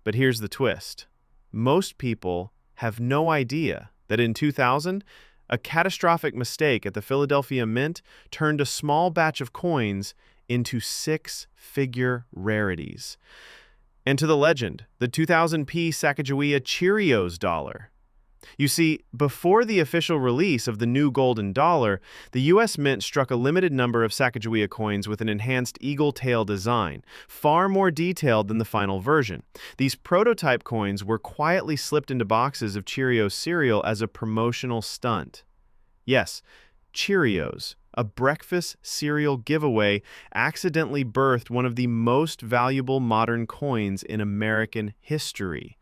But here's the twist. Most people have no idea that in 2000, a catastrophic mistake at the Philadelphia Mint turned a small batch of coins into six-figure rarities. And to the legend, the 2000p Sacagawea Cheerios dollar. You see, before the official release of the new golden dollar, the U.S. Mint struck a limited number of Sacagawea coins with an enhanced eagle tail design, far more detailed than the final version. These prototype coins were quietly slipped into boxes of Cheerios cereal as a promotional stunt. Yes, Cheerios, a breakfast cereal giveaway, accidentally birthed one of the most valuable modern coins in American history.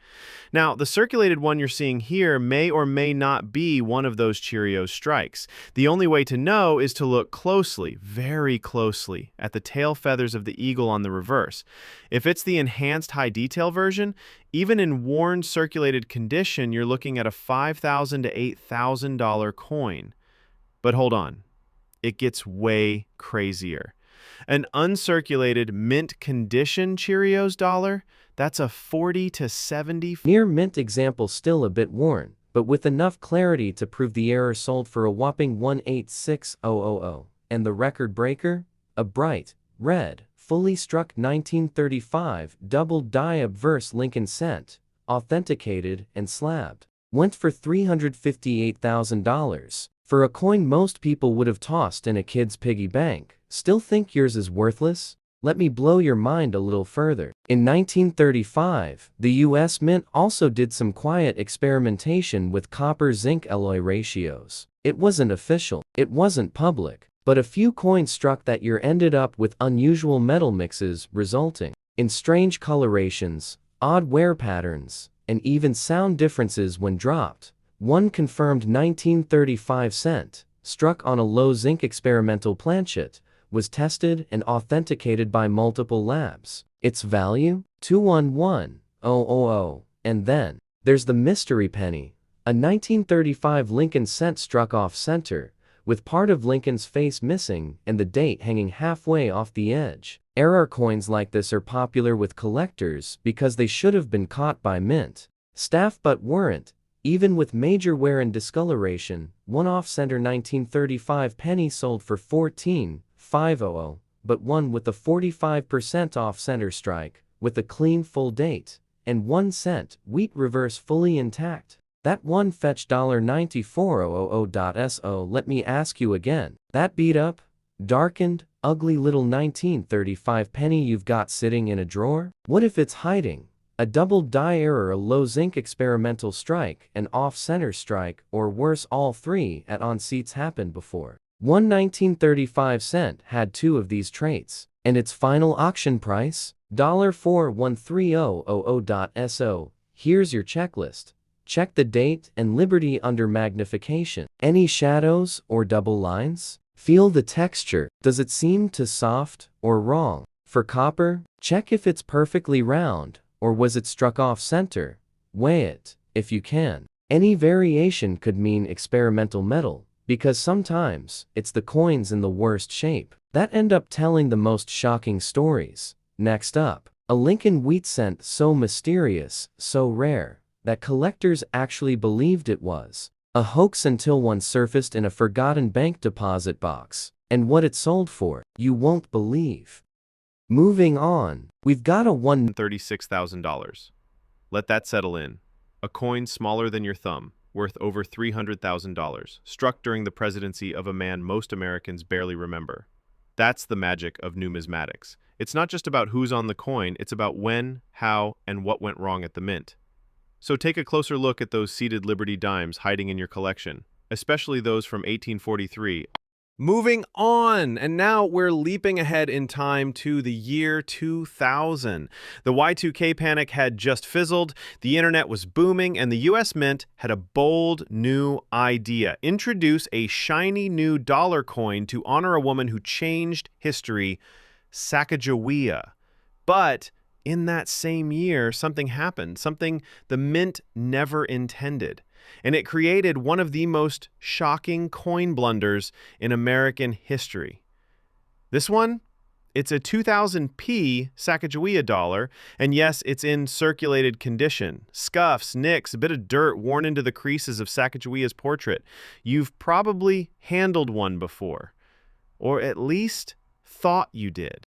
Now, the circulated one you're seeing here may or may not be one of those Cheerios strikes. The only way to know is to look closely, very closely, at the tail feathers of the eagle on the reverse. If it's the enhanced high detail version, even in worn circulated condition, you're looking at a $5,000 to $8,000 coin. But hold on. It gets way crazier. An uncirculated mint condition Cheerios dollar, that's a 40 to 70. Near mint example still a bit worn, but with enough clarity to prove the error sold for a whopping $186,000. And the record breaker? A bright, red, fully struck 1935 double die obverse Lincoln cent, authenticated and slabbed. Went for $358,000. For a coin most people would have tossed in a kid's piggy bank. Still think yours is worthless? Let me blow your mind a little further. In 1935, the U.S. Mint also did some quiet experimentation with copper-zinc alloy ratios. It wasn't official, it wasn't public, but a few coins struck that year ended up with unusual metal mixes resulting in strange colorations, odd wear patterns, and even sound differences when dropped. One confirmed 1935 cent, struck on a low zinc experimental planchet, was tested and authenticated by multiple labs. Its value? $211,000. And then, there's the mystery penny, a 1935 Lincoln cent struck off center, with part of Lincoln's face missing and the date hanging halfway off the edge. Error coins like this are popular with collectors because they should have been caught by mint staff but weren't. Even with major wear and discoloration, one off-center 1935 penny sold for $14,500, but one with a 45% off-center strike, with a clean full date, and 1 cent wheat reverse fully intact. That one fetched $94,000.so. Let me ask you again, that beat up, darkened, ugly little 1935 penny you've got sitting in a drawer? What if it's hiding a double die error, a low zinc experimental strike, an off-center strike, or worse, all three at-on seats happened before? One 1935 cent had two of these traits, and its final auction price? $413,000.so. Here's your checklist. Check the date and liberty under magnification. Any shadows or double lines? Feel the texture. Does it seem too soft or wrong? For copper, check if it's perfectly round, or was it struck off center? Weigh it, if you can. Any variation could mean experimental metal, because sometimes it's the coins in the worst shape that end up telling the most shocking stories. Next up, a Lincoln wheat cent so mysterious, so rare, that collectors actually believed it was a hoax until one surfaced in a forgotten bank deposit box. And what it sold for, you won't believe. Moving on, we've got a $136,000. Let that settle in. A coin smaller than your thumb, worth over $300,000, struck during the presidency of a man most Americans barely remember. That's the magic of numismatics. It's not just about who's on the coin, it's about when, how, and what went wrong at the mint. So take a closer look at those seated Liberty dimes hiding in your collection, especially those from 1843. Moving on, and now we're leaping ahead in time to the year 2000. The Y2K panic had just fizzled, the internet was booming, and the US Mint had a bold new idea. Introduce a shiny new dollar coin to honor a woman who changed history, Sacagawea. But in that same year, something happened, something the Mint never intended. And it created one of the most shocking coin blunders in American history. This one, It's a 2000p Sacagawea dollar, and yes, it's in circulated condition. Scuffs, nicks, a bit of dirt worn into the creases of Sacagawea's portrait. You've probably handled one before, or at least thought you did.